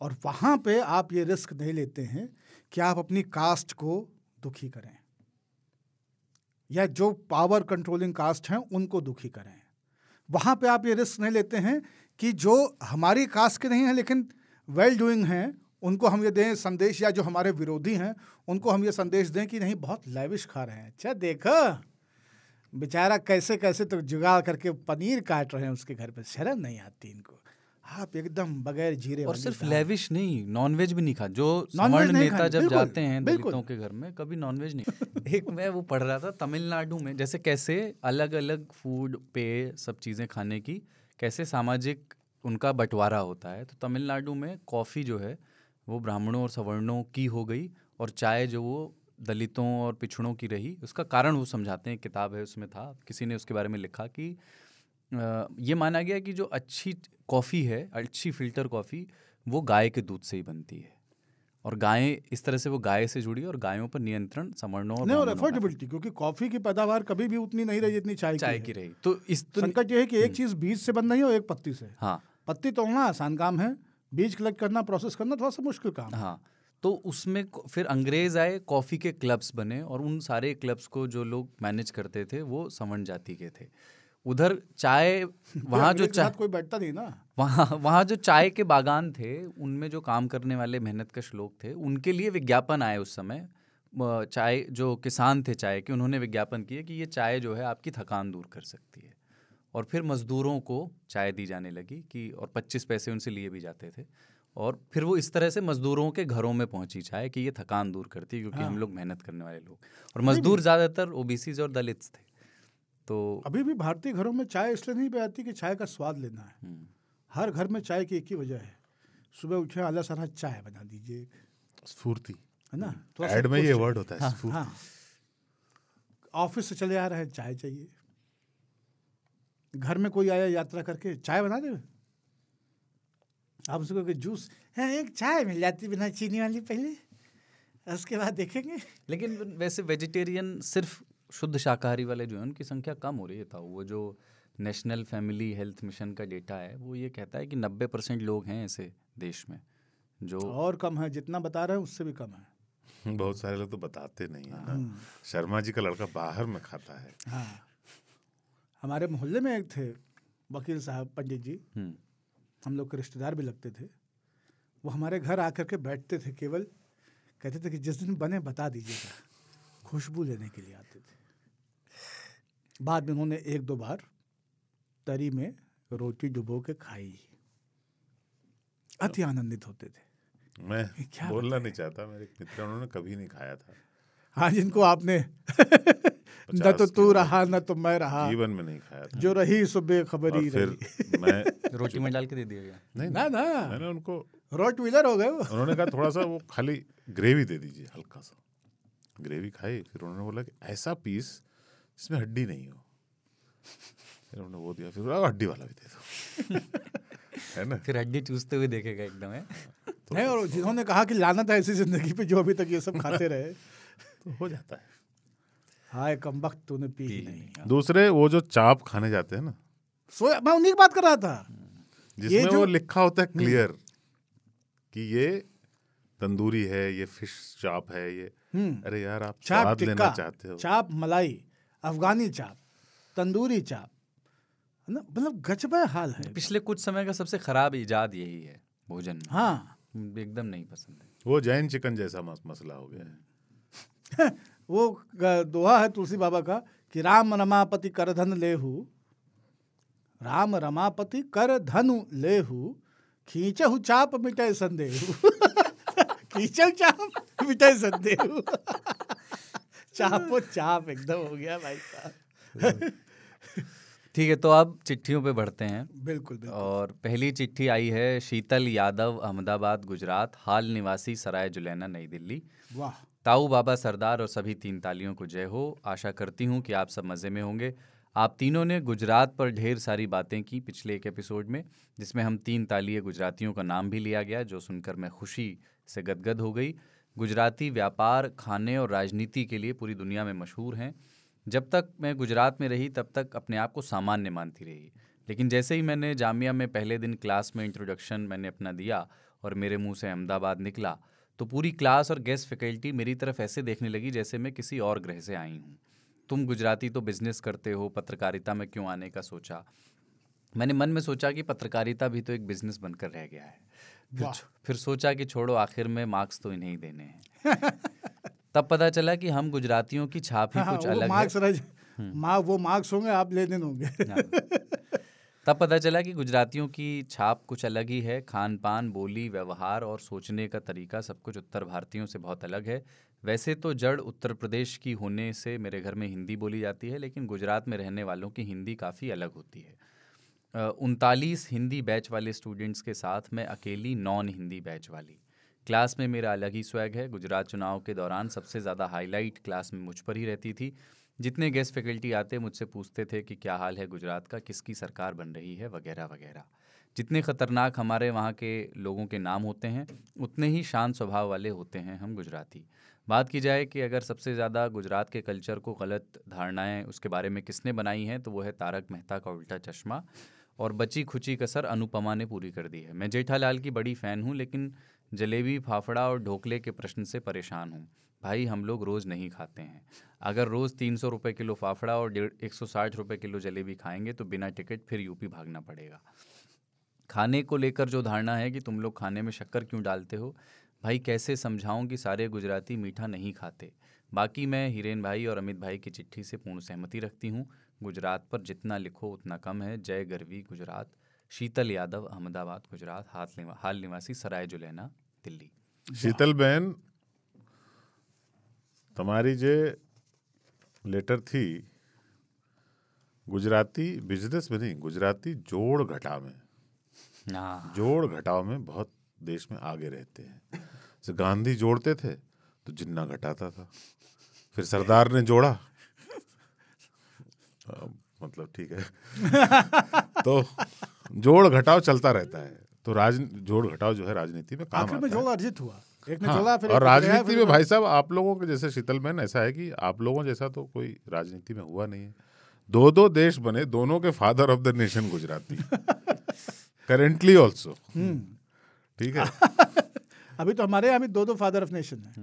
और वहाँ पे आप ये रिस्क नहीं लेते हैं कि आप अपनी कास्ट को दुखी करें या जो पावर कंट्रोलिंग कास्ट हैं उनको दुखी करें। वहाँ पे आप ये रिस्क नहीं लेते हैं कि जो हमारी कास्ट के नहीं हैं लेकिन वेल डूइंग हैं उनको हम ये दें संदेश, या जो हमारे विरोधी हैं उनको हम ये संदेश दें कि नहीं बहुत लैविश खा रहे हैं, अच्छा देखो बेचारा कैसे कैसे तो जुगाड़ करके पनीर काट रहे हैं उसके घर पे, शर्म नहीं आती इनको। आप एकदम बगैर जीरे और वाली सिर्फ दाल। लेविश नहीं, नॉनवेज भी नहीं खा। जो नॉनवेज सवर्ण नहीं नेता खाए, जब बिल्कुल, जाते हैं बिल्कुल। दलितों के घर में, कभी नॉनवेज नहीं। एक मैं वो पढ़ रहा था तमिलनाडु में, जैसे कैसे अलग अलग फूड पेय सब चीज़ें खाने की कैसे सामाजिक उनका बंटवारा होता है। तो तमिलनाडु में कॉफ़ी जो है वो ब्राह्मणों और सवर्णों की हो गई, और चाय जो वो दलितों और पिछड़ों की रही। उसका कारण वो समझाते हैं, किताब है उसमें था, किसी ने उसके बारे में लिखा कि ये माना गया कि जो अच्छी कॉफ़ी है, अच्छी फ़िल्टर कॉफ़ी, वो गाय के दूध से ही बनती है, और गायें इस तरह से वो गाय से जुड़ी, और गायों पर नियंत्रण सवर्णों और नहीं, और ब्राह्मणों का अफोर्डेबिलिटी, क्योंकि कॉफी की पैदावार कभी भी उतनी नहीं रही जितनी चाय चाय की की है। रही। तो इस संकट ये है कि एक चीज बीज से बन रही है और एक पत्ती से। हाँ पत्ती तोड़ना आसान काम है, बीज कलेक्ट करना, प्रोसेस करना थोड़ा सा मुश्किल काम है। हाँ, तो उसमें फिर अंग्रेज आए, कॉफ़ी के क्लब्स बने, और उन सारे क्लब्स को जो लोग मैनेज करते थे वो सवर्ण जाति के थे। उधर चाय, वहाँ जो अंग्रेज के साथ कोई बैठता नहीं ना। वहाँ जो चाय के बागान थे, उनमें जो काम करने वाले मेहनतकश लोग थे, उनके लिए विज्ञापन आए उस समय। चाय जो किसान थे चाय के, उन्होंने विज्ञापन किए कि ये चाय जो है आपकी थकान दूर कर सकती है। और फिर मज़दूरों को चाय दी जाने लगी कि, और 25 पैसे उनसे लिए भी जाते थे, और फिर वो इस तरह से मज़दूरों के घरों में पहुंची चाय कि ये थकान दूर करती है, क्योंकि हम लोग मेहनत करने वाले लोग, और मज़दूर ज़्यादातर ओबीसीज और दलित्स थे। तो अभी भी भारतीय घरों में चाय इसलिए नहीं पिलाती कि चाय का स्वाद लेना है। हर घर में चाय की एक ही वजह है, सुबह उठे आला सारा चाय बना दीजिए, स्फूर्ति, है ना। ऐड में ये वर्ड होता है स्फूर्ति। हाँ, ऑफिस से चले आ रहे हैं, चाय चाहिए। घर में कोई आया यात्रा करके, चाय बना दे। आप उसको कहोगे जूस है, एक चाय मिल जाती बिना चीनी वाली पहले, उसके बाद देखेंगे। लेकिन वैसे वेजिटेरियन सिर्फ शुद्ध शाकाहारी वाले जो हैं उनकी संख्या कम हो रही है। था वो जो नेशनल फैमिली हेल्थ मिशन का डेटा है, वो ये कहता है कि 90% लोग हैं ऐसे देश में जो, और कम है, जितना बता रहे हैं उससे भी कम है। बहुत सारे लोग तो बताते नहीं है ना। शर्मा जी का लड़का बाहर में खाता है। हाँ, हमारे मोहल्ले में एक थे वकील साहब, पंडित जी, हम लोग के रिश्तेदार भी लगते थे। वो हमारे घर आकर के बैठते थे, केवल कहते थे कि जिस दिन बने बता दीजिएगा, खुशबू लेने के लिए आते थे। बाद में उन्होंने 1-2 बार तरी में रोटी डुबो के खाई, अति आनंदित होते थे। मैं बोलना नहीं चाहता, मेरे मित्र उन्होंने कभी नहीं खाया था। हाँ, जिनको आपने न तो तू रहा न तो मैं रहा, जीवन में नहीं खाया था। जो रही सो बेखबरी फिर रही। मैं रोटी में डाल के दे दिया गया। नहीं ना ना, मैंने उनको रोट व्हीलर हो गए वो। उन्होंने कहा थोड़ा सा वो खाली ग्रेवी दे दीजिए, हल्का सा ग्रेवी खाई। फिर उन्होंने बोला कि ऐसा पीस जिसमें हड्डी नहीं हो। फिर उन्होंने वो दिया, फिर हड्डी वाला भी दे दो। है ना, फिर हड्डी चूसते हुए देखेगा एकदम है। नहीं, और जिन्होंने कहा कि लानत है ऐसी जिंदगी पे जो अभी तक ये सब खाते रहे, तो हो जाता है। हाय कमबख्त तूने पी ही नहीं। दूसरे वो जो चाप खाने जाते हैं ना, सोया, मैं उन्हीं की बात कर रहा था, जिसमें वो लिखा होता है क्लियर कि ये तंदूरी है, ये फिश चाप है, ये अरे यार आप चाप स्वाद लेना टिक्का, चाहते हो। चाप मलाई, अफगानी चाप, तंदूरी चाप, है ना, मतलब गजब हाल है। पिछले कुछ समय का सबसे खराब इजाद यही है भोजन में। हाँ, एकदम नहीं पसंद है। वो जैन चिकन जैसा मसला हो गया है। वो दोहा है तुलसी बाबा का कि राम रमापति कर धन लेहू, राम रमापति कर धनु लेहू, खींचहु चाप मिटाए संदेहू। खींचहु चाप मिटाए संदेहू। चापो चाप एकदम हो गया भाई साहब। ठीक है, तो अब चिट्ठियों पे बढ़ते हैं। बिल्कुल बिल्कुल। और पहली चिट्ठी आई है शीतल यादव, अहमदाबाद गुजरात, हाल निवासी, सराय जुलैना नई दिल्ली। वाह, ताऊ बाबा सरदार और सभी 3 तालियों को जय हो। आशा करती हूँ कि आप सब मज़े में होंगे। आप तीनों ने गुजरात पर ढेर सारी बातें की पिछले एक एपिसोड में, जिसमें हम 3 तालीय गुजरातियों का नाम भी लिया गया, जो सुनकर मैं खुशी से गदगद हो गई। गुजराती व्यापार, खाने और राजनीति के लिए पूरी दुनिया में मशहूर हैं। जब तक मैं गुजरात में रही तब तक अपने आप को सामान्य मानती रही, लेकिन जैसे ही मैंने जामिया में पहले दिन क्लास में इंट्रोडक्शन मैंने अपना दिया और मेरे मुंह से अहमदाबाद निकला, तो पूरी क्लास और गेस्ट फैकल्टी मेरी तरफ ऐसे देखने लगी जैसे मैं किसी और ग्रह से आई हूँ। तुम गुजराती तो बिजनेस करते हो, पत्रकारिता में क्यों आने का सोचा? मैंने मन में सोचा कि पत्रकारिता भी तो एक बिजनेस बनकर रह गया है। फिर सोचा कि छोड़ो, आखिर में मार्क्स तो इन्हें ही देने हैं। तब पता चला कि हम गुजरातियों की छाप ही कुछ अलग है। वो मार्क्स होंगे, आप लेने होंगे। तब पता चला कि गुजरातियों की छाप कुछ अलग ही है। खान पान, बोली, व्यवहार और सोचने का तरीका सब कुछ उत्तर भारतीयों से बहुत अलग है। वैसे तो जड़ उत्तर प्रदेश की होने से मेरे घर में हिंदी बोली जाती है, लेकिन गुजरात में रहने वालों की हिंदी काफ़ी अलग होती है। 39 हिंदी बैच वाले स्टूडेंट्स के साथ मैं अकेली नॉन हिंदी बैच वाली। क्लास में मेरा अलग ही स्वैग है। गुजरात चुनाव के दौरान सबसे ज़्यादा हाईलाइट क्लास में मुझ पर ही रहती थी। जितने गेस्ट फैकल्टी आते मुझसे पूछते थे कि क्या हाल है गुजरात का, किसकी सरकार बन रही है, वगैरह वगैरह। जितने ख़तरनाक हमारे वहाँ के लोगों के नाम होते हैं, उतने ही शांत स्वभाव वाले होते हैं हम गुजराती। बात की जाए कि अगर सबसे ज़्यादा गुजरात के कल्चर को गलत धारणाएं उसके बारे में किसने बनाई हैं, तो वो है तारक मेहता का उल्टा चश्मा, और बची खुची कसर अनुपमा ने पूरी कर दी है। मैं जेठालाल की बड़ी फ़ैन हूँ, लेकिन जलेबी, फाफड़ा और ढोकले के प्रश्न से परेशान हूँ। भाई, हम लोग रोज़ नहीं खाते हैं। अगर रोज़ 300 रुपये किलो फाफड़ा और 160 रुपये किलो जलेबी खाएंगे तो बिना टिकट फिर यूपी भागना पड़ेगा। खाने को लेकर जो धारणा है कि तुम लोग खाने में शक्कर क्यों डालते हो, भाई कैसे समझाऊं कि सारे गुजराती मीठा नहीं खाते। बाकी मैं हिरेन भाई और अमित भाई की चिट्ठी से पूर्ण सहमति रखती हूँ। गुजरात पर जितना लिखो उतना कम है। जय गरवी गुजरात। शीतल यादव, अहमदाबाद, गुजरात। हाल निवासी, सराय जुलैना, दिल्ली। शीतल बहन, તમારી જે લેટર थी गुजराती बिजनेस में नहीं, गुजराती जोड़ घटाव में, जोड़ घटाव में बहुत देश में आगे रहते हैं। जैसे गांधी जोड़ते थे तो जिन्ना घटाता था, फिर सरदार ने जोड़ा, मतलब ठीक है। तो जोड़ घटाव चलता रहता है। तो जोड़ घटाव जो है राजनीति में काम आता है। जोड़ अर्जित हुआ, एक ने हाँ, जोड़ा, फिर और राजनीति में भाई साहब आप लोगों के जैसे शीतल बहन, ऐसा है कि आप लोगों जैसा तो कोई राजनीति में हुआ नहीं है। 2 देश बने, दोनों के father of the nation Gujarati, currently also. ठीक है। अभी तो हमारे यहाँ भी 2 फादर ऑफ नेशन है।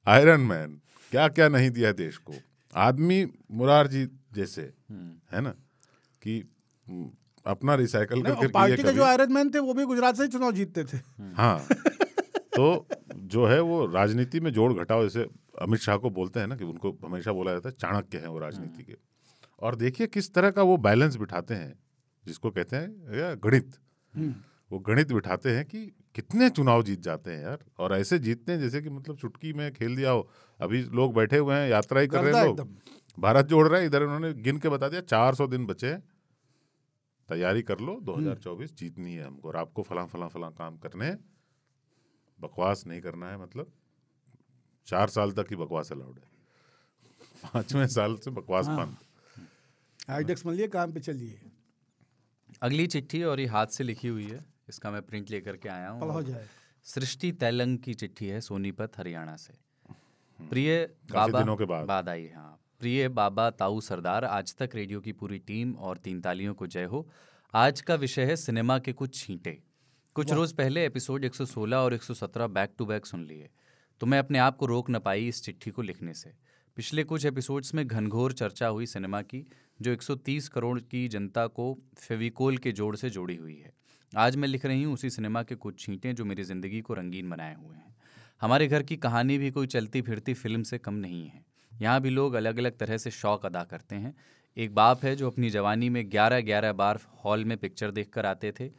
आयरन मैन, क्या क्या नहीं दिया देश को। आदमी मुरारजी जैसे, है ना, कि अपना रिसाइकल करके। पार्टी के जो आयरन मैन थे वो भी गुजरात से ही चुनाव जीतते थे। हाँ, तो जो है वो राजनीति में जोड़ घटाव, जैसे अमित शाह को बोलते हैं ना, कि उनको हमेशा बोला जाता है चाणक्य हैं वो राजनीति के। और देखिए किस तरह का वो बैलेंस बिठाते हैं, जिसको कहते हैं गणित। वो गणित बिठाते हैं कि कितने चुनाव जीत जाते हैं यार, और ऐसे जीतते हैं जैसे कि मतलब चुटकी में खेल दिया हो। अभी लोग बैठे हुए हैं, यात्रा ही कर रहे हैं, लोग भारत जोड़ रहे हैं, इधर उन्होंने गिन के बता दिया 400 दिन बचे हैं, तैयारी कर लो, 2024 जीतनी है हमको, और आपको फलां फलां फलां काम करने हैं, बकवास नहीं करना है। मतलब 4 साल तक ही बकवास अलाउड है, 5वें साल से बकवास बंद। आइडेक्स मलिए, काम पे चलिए। अगली चिट्ठी और ये हाथ से लिखी हुई है, इसका मैं प्रिंट लेकर के आया हूँ। सृष्टि तैलंग की चिट्ठी है, सोनीपत, हरियाणा से। प्रिय बाबा, दिनों के बाद आई। हाँ, प्रिय बाबा ताऊ सरदार, आज तक रेडियो की पूरी टीम और 3 तालियों को जय हो। आज का विषय है सिनेमा के कुछ छींटे। कुछ रोज़ पहले एपिसोड 116 और 117 बैक टू बैक सुन लिए, तो मैं अपने आप को रोक न पाई इस चिट्ठी को लिखने से। पिछले कुछ एपिसोड्स में घनघोर चर्चा हुई सिनेमा की, जो 130 करोड़ की जनता को फेविकोल के जोड़ से जोड़ी हुई है। आज मैं लिख रही हूँ उसी सिनेमा के कुछ छींटे जो मेरी ज़िंदगी को रंगीन बनाए हुए हैं। हमारे घर की कहानी भी कोई चलती फिरती फिल्म से कम नहीं है। यहाँ भी लोग अलग अलग तरह से शौक अदा करते हैं। एक बाप है जो अपनी जवानी में 11-11 बार हॉल में पिक्चर देखकर आते थे।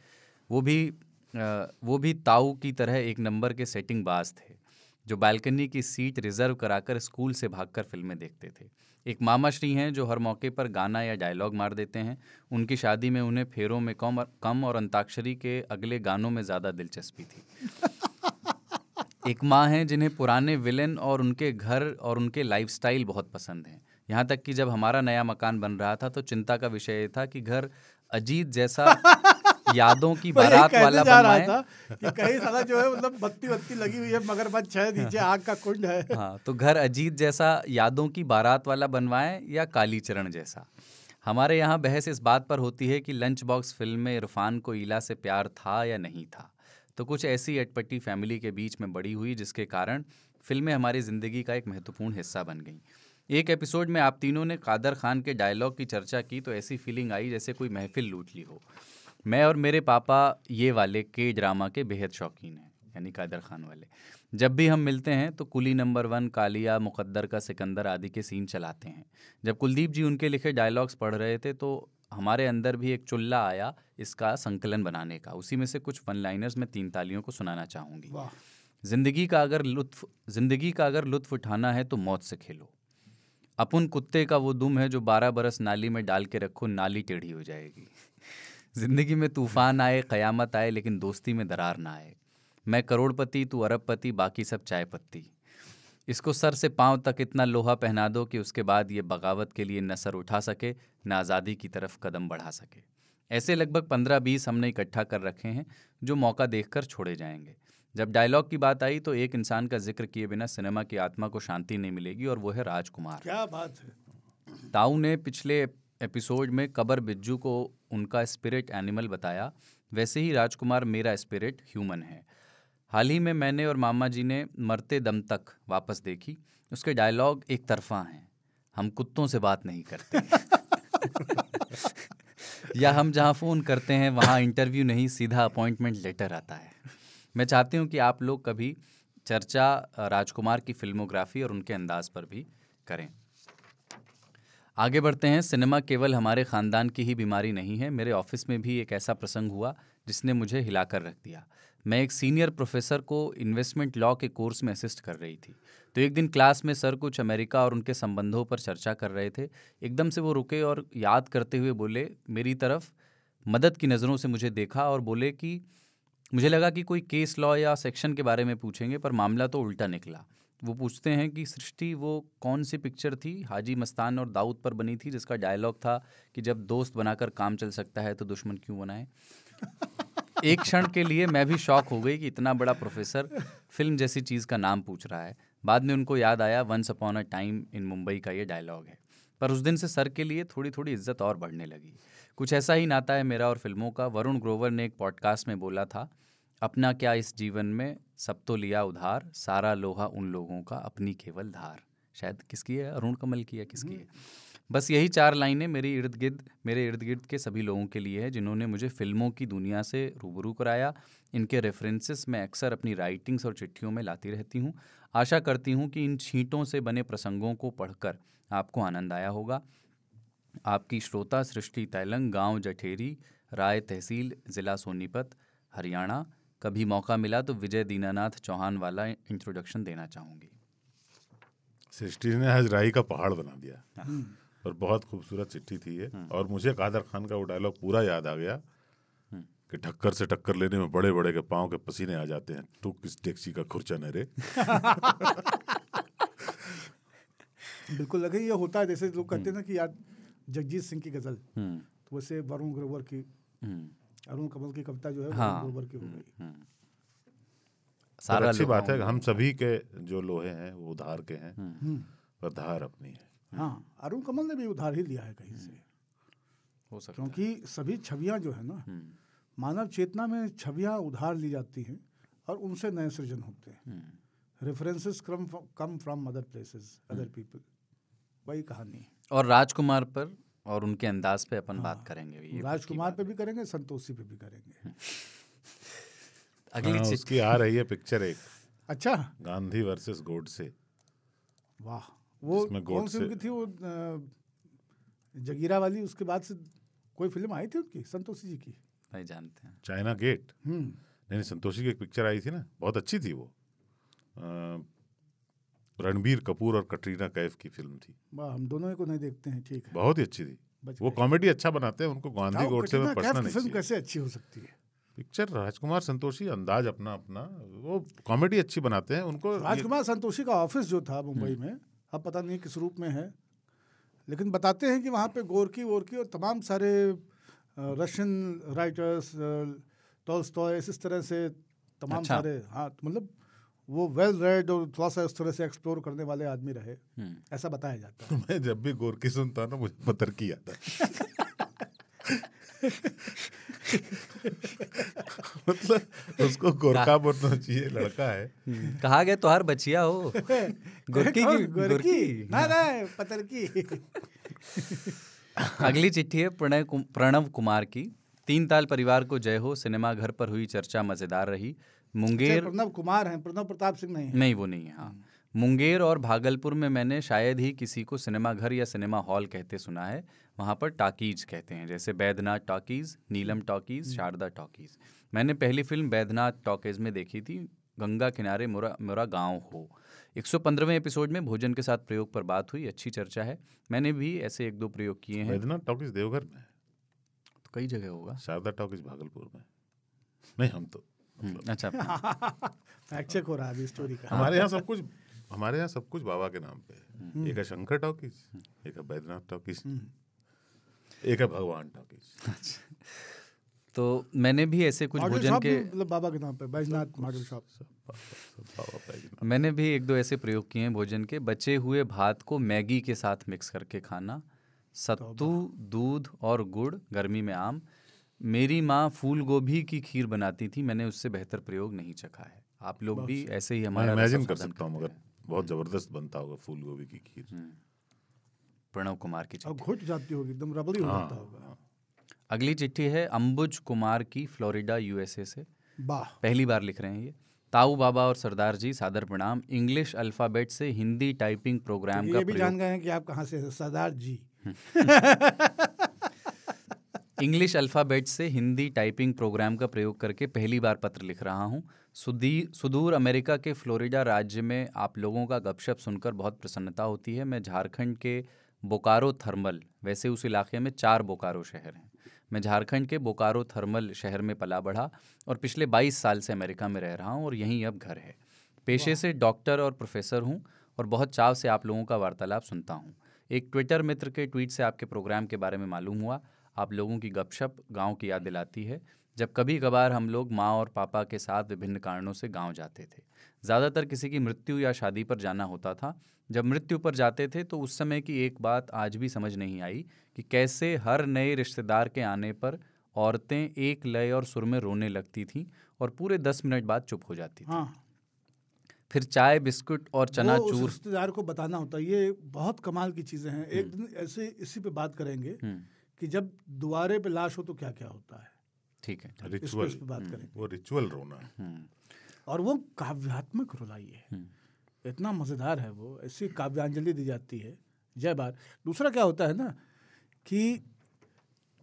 वो भी ताऊ की तरह एक नंबर के सेटिंग बाज थे, जो बालकनी की सीट रिजर्व कराकर स्कूल से भागकर फिल्में देखते थे। एक मामा श्री हैं जो हर मौके पर गाना या डायलॉग मार देते हैं। उनकी शादी में उन्हें फेरों में कम और अंताक्षरी के अगले गानों में ज़्यादा दिलचस्पी थी। एक माँ हैं जिन्हें पुराने विलेन और उनके घर और उनके लाइफस्टाइल बहुत पसंद हैं। यहाँ तक कि जब हमारा नया मकान बन रहा था तो चिंता का विषय था कि घर अजीत जैसा यादों की मैं यही बारात कहने वाला जा रहा बनवाएं। था कि कहीं साला जो है मतलब बत्ती लगी हुई है, मगरमच्छ है, नीचे आग का कुंड है। हाँ, तो घर अजीत जैसा यादों की बारात वाला बनवाएं या कालीचरण जैसा। हमारे यहाँ बहस इस बात पर होती है कि लंच बॉक्स फिल्म में इरफान को ईला से प्यार था या नहीं था। तो कुछ ऐसी अटपटी फैमिली के बीच में बड़ी हुई जिसके कारण फिल्में हमारी ज़िंदगी का एक महत्वपूर्ण हिस्सा बन गईं। एक एपिसोड में आप तीनों ने कादर खान के डायलॉग की चर्चा की तो ऐसी फीलिंग आई जैसे कोई महफिल लूट ली हो। मैं और मेरे पापा ये वाले के ड्रामा के बेहद शौकीन हैं, यानी कादर खान वाले। जब भी हम मिलते हैं तो कुली नंबर 1, कालिया, मुकद्दर का सिकंदर आदि के सीन चलाते हैं। जब कुलदीप जी उनके लिखे डायलॉग्स पढ़ रहे थे तो हमारे अंदर भी एक चुल्ला आया इसका संकलन बनाने का। उसी में से कुछ वन लाइनर्स में 3 तालियों को सुनाना चाहूँगी। वाह। जिंदगी का अगर लुत्फ उठाना है तो मौत से खेलो। अपन कुत्ते का वो दुम है जो 12 बरस नाली में डाल के रखो, नाली टेढ़ी हो जाएगी। जिंदगी में तूफान आए, कयामत आए, लेकिन दोस्ती में दरार ना आए। मैं करोड़पति, तू अरबपति, बाकी सब चाय पत्ती। इसको सर से पांव तक इतना लोहा पहना दो कि उसके बाद ये बगावत के लिए न सर उठा सके न आज़ादी की तरफ कदम बढ़ा सके। ऐसे लगभग 15-20 हमने इकट्ठा कर रखे हैं जो मौका देखकर छोड़े जाएंगे। जब डायलॉग की बात आई तो एक इंसान का जिक्र किए बिना सिनेमा की आत्मा को शांति नहीं मिलेगी और वो है राजकुमार। क्या बात है। ताऊ ने पिछले एपिसोड में कबर बिज्जू को उनका स्पिरिट एनिमल बताया, वैसे ही राजकुमार मेरा स्पिरिट ह्यूमन है। हाल ही में मैंने और मामा जी ने मरते दम तक वापस देखी। उसके डायलॉग एक तरफा हैं, हम कुत्तों से बात नहीं करते। या हम जहाँ फ़ोन करते हैं वहाँ इंटरव्यू नहीं, सीधा अपॉइंटमेंट लेटर आता है। मैं चाहती हूँ कि आप लोग कभी चर्चा राजकुमार की फिल्मोग्राफी और उनके अंदाज पर भी करें। आगे बढ़ते हैं। सिनेमा केवल हमारे ख़ानदान की ही बीमारी नहीं है। मेरे ऑफिस में भी एक ऐसा प्रसंग हुआ जिसने मुझे हिलाकर रख दिया। मैं एक सीनियर प्रोफेसर को इन्वेस्टमेंट लॉ के कोर्स में असिस्ट कर रही थी। तो एक दिन क्लास में सर कुछ अमेरिका और उनके संबंधों पर चर्चा कर रहे थे। एकदम से वो रुके और याद करते हुए बोले, मेरी तरफ मदद की नज़रों से मुझे देखा और बोले कि मुझे लगा कि कोई केस लॉ या सेक्शन के बारे में पूछेंगे, पर मामला तो उल्टा निकला। वो पूछते हैं कि सृष्टि, वो कौन सी पिक्चर थी हाजी मस्तान और दाऊद पर बनी थी जिसका डायलॉग था कि जब दोस्त बनाकर काम चल सकता है तो दुश्मन क्यों बनाए। एक क्षण के लिए मैं भी शॉक हो गई कि इतना बड़ा प्रोफेसर फिल्म जैसी चीज़ का नाम पूछ रहा है। बाद में उनको याद आया once upon a time in Mumbai का ये डायलॉग है। पर उस दिन से सर के लिए थोड़ी थोड़ी इज्जत और बढ़ने लगी। कुछ ऐसा ही नाता है मेरा और फिल्मों का। वरुण ग्रोवर ने एक पॉडकास्ट में बोला था, अपना क्या इस जीवन में सब तो लिया उधार, सारा लोहा उन लोगों का अपनी केवल धार। शायद किसकी है, अरुण कमल की है, किसकी है। बस यही 4 लाइनें मेरे इर्द गिर्द के सभी लोगों के लिए है जिन्होंने मुझे फिल्मों की दुनिया से रूबरू कराया। इनके रेफरेंसेस मैं अक्सर अपनी राइटिंग्स और चिट्ठियों में लाती रहती हूँ। आशा करती हूँ कि इन छींटों से बने प्रसंगों को पढ़कर आपको आनंद आया होगा। आपकी श्रोता सृष्टि तैलंग, गांव जठेरी, राय तहसील, ज़िला सोनीपत, हरियाणा। कभी मौका मिला तो विजय दीनानाथ चौहान वाला इंट्रोडक्शन देना चाहूँगी। सृष्टि ने आज राई का पहाड़ बना दिया और बहुत खूबसूरत चिट्ठी थी ये। और मुझे कादर खान का वो डायलॉग पूरा याद आ गया कि ठक्कर से टक्कर लेने में बड़े बड़े के पाँव के पसीने आ जाते हैं, तू किस टैक्सी का खुर्चा न रे। बिल्कुल लगे ये होता है जैसे लोग कहते हैं ना कि यार जगजीत सिंह की गजल, तो वैसे वरुण ग्रोवर की, अरुण कमल की कविता जो है वरुण ग्रोवर की हो गई। सारा अच्छी बात है, हम सभी के जो लोहे हैं वो उधार के हैं, पर धार अपनी है। हाँ, अरुण कमल ने भी उधार ही लिया है कहीं से, हो सकता क्योंकि सभी छवियां जो है ना, मानव चेतना में छवियां उधार ली जाती हैं और उनसे नए सृजन होते हैं। References come from other places, other people, वही कहानी है। और राजकुमार पर और उनके अंदाज पे अपन बात करेंगे। ये राजकुमार पे भी करेंगे, संतोषी पे भी करेंगे। अगली उसकी आ रही है पिक्चर एक, अच्छा, गांधी वर्सेस गोडसे। वाह, वो कौन सी उनकी थी वो जगीरा वाली, उसके बाद से कोई फिल्म आई थी उनकी संतोषी जी की, नहीं जानते हैं। China Gate. नहीं, संतोषी की एक पिक्चर आई थी ना, बहुत अच्छी थी वो। रणबीर कपूर और कटरीना कैफ की फिल्म थी। वाह, हम दोनों को नहीं देखते हैं, ठीक है। बहुत ही अच्छी थी वो, कॉमेडी अच्छा बनाते हैं, उनको गांधी गोडसे में पढ़ना नहीं चाहिए। कैसे अच्छी हो सकती है पिक्चर? राजकुमार संतोषी अंदाज अपना अपना, वो कॉमेडी अच्छी बनाते हैं उनको। राजकुमार संतोषी का ऑफिस जो था मुंबई में, अब पता नहीं किस रूप में है, लेकिन बताते हैं कि वहाँ पे गोरकी वोरकी और तमाम सारे रशियन राइटर्स, टॉल्स्टॉय, इस तरह से तमाम अच्छा। सारे, हाँ मतलब वो वेल रेड और थोड़ा सा इस तरह से एक्सप्लोर करने वाले आदमी रहे, ऐसा बताया जाता है। मैं जब भी गोरकी सुनता हूँ ना मुझे पतरकी आता है। मतलब उसको गोरखा बोलना चाहिए, लड़का है। कहा गया तो हर बचिया हो गुरकी की गोरकी ना ना पतरकी। अगली चिट्ठी है प्रणव कुमार की। 3 ताल परिवार को जय हो, सिनेमा घर पर हुई चर्चा मजेदार रही। मुंगेर, प्रणव कुमार हैं, प्रणव प्रताप सिंह नहीं है। नहीं वो नहीं है, हाँ। मुंगेर और भागलपुर में मैंने शायद ही किसी को सिनेमा घर या सिनेमा हॉल कहते सुना है। वहाँ पर टॉकीज कहते हैं, जैसे बैद्यनाथ टॉकीज, नीलम टॉकीज, शारदा टॉकीज। मैंने पहली फिल्म बैद्यनाथ टॉकीज में देखी थी, गंगा किनारे मोरा गाँव हो। 115वें एपिसोड में भोजन के साथ प्रयोग पर बात हुई, अच्छी चर्चा है। मैंने भी ऐसे 1-2 प्रयोग किए हैं। बैद्यनाथ टॉकीज देवघर में है, तो कई जगह होगा। शारदा टॉकीज भागलपुर में। नहीं हम तो अच्छा। फैक्ट चेक हो रहा है अभी स्टोरी का। हमारे यहाँ सब कुछ बाबा के नाम पे है। एक है शंकर टॉकीज, एक है बैद्यनाथ टॉकीज, एक है भगवान टॉकीज। तो मैंने भी ऐसे कुछ मॉडल भोजन शॉप के भी मतलब बाबा के नाम पे, बैजनाथ मॉडल शॉप। बाबा बैजनाथ। मैंने भी 1-2 ऐसे प्रयोग किए हैं भोजन के। बचे हुए भात को मैगी के साथ मिक्स करके खाना, सत्तू, दूध और गुड़, गर्मी में आम। मेरी माँ फूल गोभी की खीर बनाती थी, मैंने उससे बेहतर प्रयोग नहीं चखा है। आप लोग भी ऐसे ही मैं हमारा इमेजिन कर रसों सकता हूँ, मगर बहुत जबरदस्त बनता होगा फूल गोभी की खीर। प्रणव कुमार की और चिट्ठी। घुट जाती होगी, एकदम रबड़ी हो जाता होगा। अगली चिट्ठी है अंबुज कुमार की, फ्लोरिडा यूएसए से। वाह, पहली बार लिख रहे हैं ये। ताऊ बाबा और सरदार जी सादर प्रणाम। इंग्लिश अल्फ़ाबेट से हिंदी टाइपिंग प्रोग्राम का ये भी जान प्रयोग, गए हैं कि आप कहाँ से हैं, सरदार जी। इंग्लिश अल्फ़ाबेट से हिंदी टाइपिंग प्रोग्राम का प्रयोग करके पहली बार पत्र लिख रहा हूँ। सुदूर अमेरिका के फ्लोरिडा राज्य में आप लोगों का गपशप सुनकर बहुत प्रसन्नता होती है। मैं झारखंड के बोकारो थर्मल, वैसे उस इलाके में 4 बोकारो शहर हैं। मैं झारखंड के बोकारो थर्मल शहर में पला बढ़ा और पिछले 22 साल से अमेरिका में रह रहा हूँ और यहीं अब घर है। पेशे से डॉक्टर और प्रोफेसर हूँ और बहुत चाव से आप लोगों का वार्तालाप सुनता हूँ। एक ट्विटर मित्र के ट्वीट से आपके प्रोग्राम के बारे में मालूम हुआ। आप लोगों की गपशप गांव की याद दिलाती है, जब कभी कभार हम लोग माँ और पापा के साथ विभिन्न कारणों से गांव जाते थे। ज़्यादातर किसी की मृत्यु या शादी पर जाना होता था। जब मृत्यु पर जाते थे तो उस समय की एक बात आज भी समझ नहीं आई कि कैसे हर नए रिश्तेदार के आने पर औरतें एक लय और सुर में रोने लगती थीं और पूरे 10 मिनट बाद चुप हो जाती थी। हाँ, फिर चाय, बिस्कुट और वो उस चनाचूर। रिश्तेदार को बताना होता है। ये बहुत कमाल की चीजें हैं। एक दिन ऐसे इसी पे बात करेंगे कि जब दुआरे पे लाश हो तो क्या क्या होता है। ठीक है। रिचुअल, इस पे बात करेंगे। वो रिचुअल रोना है। और वो काव्यात्मक रुलाई है, इतना मजेदार है वो, ऐसी काव्यांजलि दी जाती है। जय बार। दूसरा क्या होता है ना कि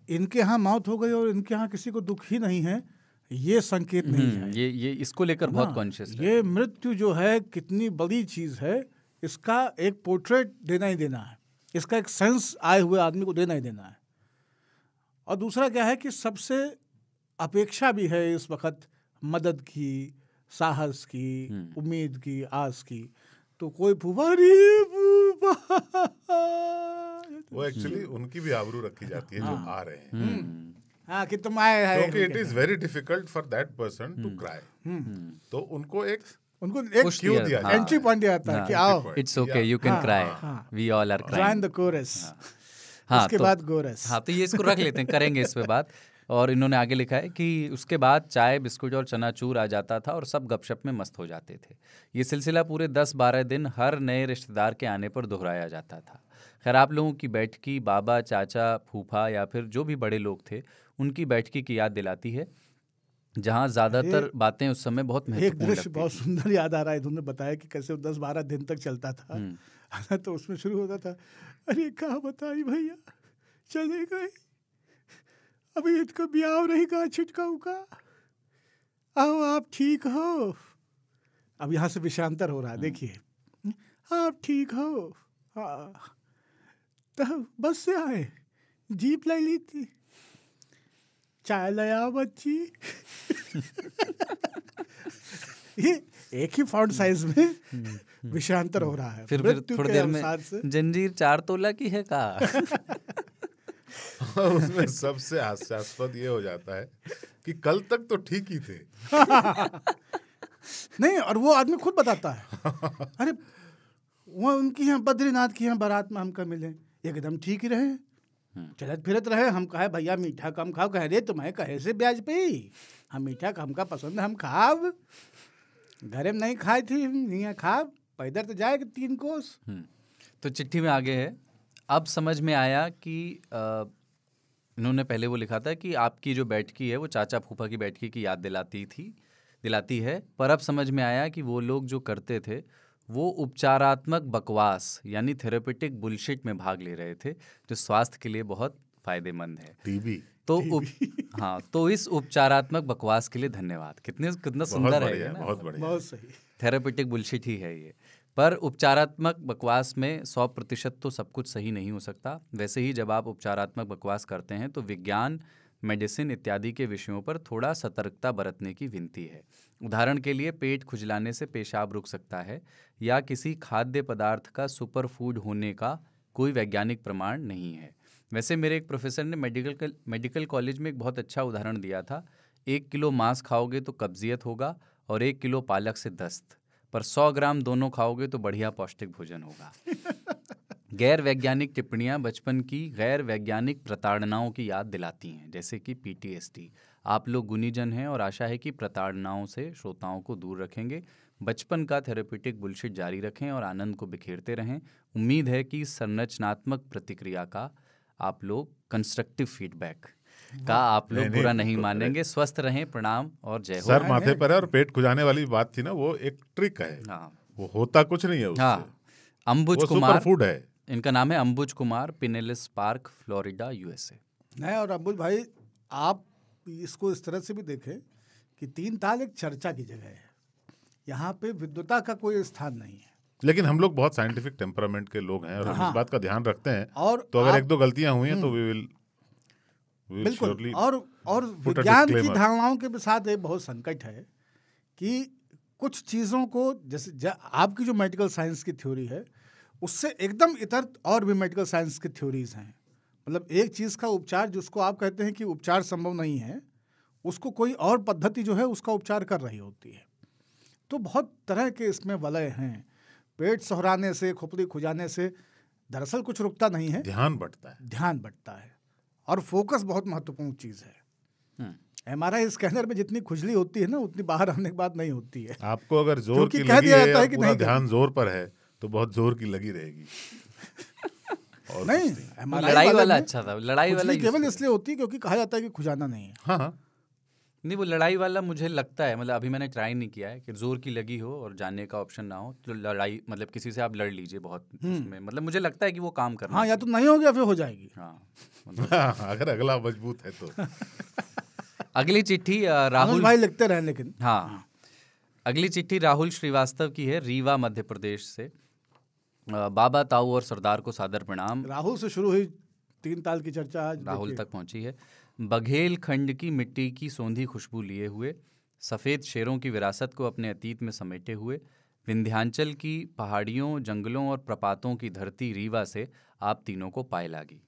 इनके यहाँ मौत हो गई और इनके यहाँ किसी को दुख ही नहीं है, ये संकेत नहीं है। ये इसको लेकर बहुत कॉन्शियस है। ये मृत्यु जो है कितनी बड़ी चीज है, इसका एक पोर्ट्रेट देना ही देना है, इसका एक सेंस आए हुए आदमी को देना ही देना है। और दूसरा क्या है कि सबसे अपेक्षा भी है इस वक्त मदद की, साहस की, उम्मीद की, आस की। तो कोई फुफारी वो एक्चुअली उनकी भी आबरू रखी जाती है जो आ रहे हैं, हाँ कि तुम आए हैं, क्योंकि it is very difficult for that person to cry. तो उनको एक एक क्यों दिया जाए? एंट्री पॉइंट दिया जाता है कि आओ, it's okay, you can cry, we all are join crying. The chorus. हाँ, उसके बाद कोरस। हाँ, तो ये इसको रख लेते हैं, करेंगे इस पे बात। और इन्होंने आगे लिखा है कि उसके बाद चाय, बिस्कुट और चनाचूर आ जाता था और सब गपशप में मस्त हो जाते थे। ये सिलसिला पूरे 10-12 दिन हर नए रिश्तेदार के आने पर दोहराया जाता था। खैर, आप लोगों की बैठकी बाबा, चाचा, फूफा या फिर जो भी बड़े लोग थे उनकी बैठकी की याद दिलाती है, जहाँ ज़्यादातर बातें उस समय बहुत एक महत्वपूर्ण दृश्य लगती बहुत थी। सुंदर याद आ रहा है। इन्होंने बताया कि कैसे 10-12 दिन तक चलता था। तो उसमें शुरू होता था, अरे कहा बताई भैया चले गए, अभी इनका ब्याह नहीं कहा छिटका उका, आओ आप ठीक हो। अब यहाँ से विषांतर हो रहा है, देखिए, आप ठीक हो, हाँ तो बस से आए, जीप ले ली थी, चाय लाया बच्ची। ये एक ही फॉन्ट साइज में विषांतर हो रहा है। फिर मृत्यु थोड़ी के देर में अवसाद से जंजीर 4 तोला की है का। और उसमें सबसे हास्यास्पद ये हो जाता है कि कल तक तो ठीक ही थे। नहीं, और वो आदमी खुद बताता है, अरे वो उनकी यहाँ बद्रीनाथ की यहाँ बारात में हमका मिले, एकदम ठीक ही रहे, चलत फिरत रहे। हम कहे भैया मीठा कम खाओ, कह रहे तुम्हें कहे से ब्याज पे, हम मीठा हमका पसंद है, हम खाब, घरे में नहीं खाई थी, यहाँ खाब, पैदल तो जाएगा 3 कोस। तो चिट्ठी में आगे है, अब समझ में आया कि इन्होंने पहले वो लिखा था कि आपकी जो बैठकी है वो चाचा फूफा की बैठकी की याद दिलाती है, पर अब समझ में आया कि वो लोग जो करते थे वो उपचारात्मक बकवास यानी थेरेपेटिक बुलशिट में भाग ले रहे थे, जो स्वास्थ्य के लिए बहुत फायदेमंद है। टीबी तो हाँ, तो इस उपचारात्मक बकवास के लिए धन्यवाद। कितना सुंदर है ना, बहुत बढ़िया, बहुत सही। थेरेपेटिक बुलशिट ही है ये। पर उपचारात्मक बकवास में 100% तो सब कुछ सही नहीं हो सकता। वैसे ही जब आप उपचारात्मक बकवास करते हैं तो विज्ञान, मेडिसिन इत्यादि के विषयों पर थोड़ा सतर्कता बरतने की विनती है। उदाहरण के लिए पेट खुजलाने से पेशाब रुक सकता है, या किसी खाद्य पदार्थ का सुपर फूड होने का कोई वैज्ञानिक प्रमाण नहीं है। वैसे मेरे एक प्रोफेसर ने मेडिकल कॉलेज में एक बहुत अच्छा उदाहरण दिया था। 1 किलो मांस खाओगे तो कब्जियत होगा और 1 किलो पालक से दस्त, पर 100 ग्राम दोनों खाओगे तो बढ़िया पौष्टिक भोजन होगा। गैर वैज्ञानिक टिप्पणियां बचपन की गैर वैज्ञानिक प्रताड़नाओं की याद दिलाती हैं, जैसे कि PTSD। आप लोग गुणीजन हैं और आशा है कि प्रताड़नाओं से श्रोताओं को दूर रखेंगे। बचपन का थेरेपेटिक बुलशिट जारी रखें और आनंद को बिखेरते रहें। उम्मीद है कि संरचनात्मक प्रतिक्रिया का आप लोग कंस्ट्रक्टिव फीडबैक का आप लोग बुरा नहीं मानेंगे। स्वस्थ रहें, प्रणाम और जय हो। सर माथे पर है और पेट खुजाने वाली बात थी ना, वो एक ट्रिक है। हाँ, वो होता कुछ नहीं है उससे। हाँ, अंबुज वो कुमार सुपर फूड है। इनका नाम है, अंबुज कुमार, पिनेलिस पार्क, फ्लोरिडा, USA। नहीं, और अब्बुल भाई आप इसको इस तरह से भी देखें कि 3 ताल एक चर्चा की जगह है, यहाँ पे विद्वता का कोई स्थान नहीं है। लेकिन हम लोग बहुत साइंटिफिक टेम्परामेंट के लोग हैं और हम इस बात का ध्यान रखते हैं। और तो अगर 1-2 गलतियां हुई हैं तो वी विल बिल्कुल। surely और put a विज्ञान की disclaimer। धारणाओं के साथ एक बहुत संकट है कि कुछ चीज़ों को, जैसे आपकी जो मेडिकल साइंस की थ्योरी है उससे एकदम इतर और भी मेडिकल साइंस की थ्योरीज हैं। मतलब एक चीज़ का उपचार जिसको आप कहते हैं कि उपचार संभव नहीं है, उसको कोई और पद्धति जो है उसका उपचार कर रही होती है। तो बहुत तरह के इसमें वलय हैं। पेट सहराने से, खोपड़ी खुजाने से दरअसल कुछ रुकता नहीं है, ध्यान बढ़ता है और फोकस बहुत महत्वपूर्ण चीज़ है। MRI स्कैनर में जितनी खुजली होती है ना, उतनी बाहर आने के बाद नहीं होती है। आपको अगर जोर की कह लगी दिया है जाता है और कि पूरा नहीं ध्यान जोर पर है तो बहुत जोर की लगी रहेगी। और नहीं, कुछ नहीं। MRI लड़ाई वाले वाला में अच्छा था, लड़ाई वाला खुजली केवल इसलिए होती है क्योंकि कहा जाता है कि खुजाना नहीं है। हाँ हाँ, नहीं, वो लड़ाई वाला मुझे लगता है, मतलब अभी मैंने ट्राई नहीं किया है कि जोर की लगी हो और जाने का ऑप्शन ना हो तो लड़ाई, मतलब किसी से आप लड़ लीजिए बहुत उसमें, मतलब मुझे लगता है कि वो काम करना। हाँ, या तो नहीं हो गया फिर हो जाएगी। हाँ, अगर अगला मजबूत है तो। अगली चिट्ठी राहुल राहुल, भाई लिखते रहे लेकिन। हाँ, अगली चिट्ठी राहुल श्रीवास्तव की है, रीवा मध्य प्रदेश से। बाबा ताऊ और सरदार को सादर प्रणाम। राहुल से शुरू हुई 3 ताल की चर्चा आज राहुल देखिए। तक पहुंची है। बघेल खंड की मिट्टी की सौंधी खुशबू लिए हुए, सफ़ेद शेरों की विरासत को अपने अतीत में समेटे हुए, विंध्याचल की पहाड़ियों, जंगलों और प्रपातों की धरती रीवा से आप तीनों को पाए लागी।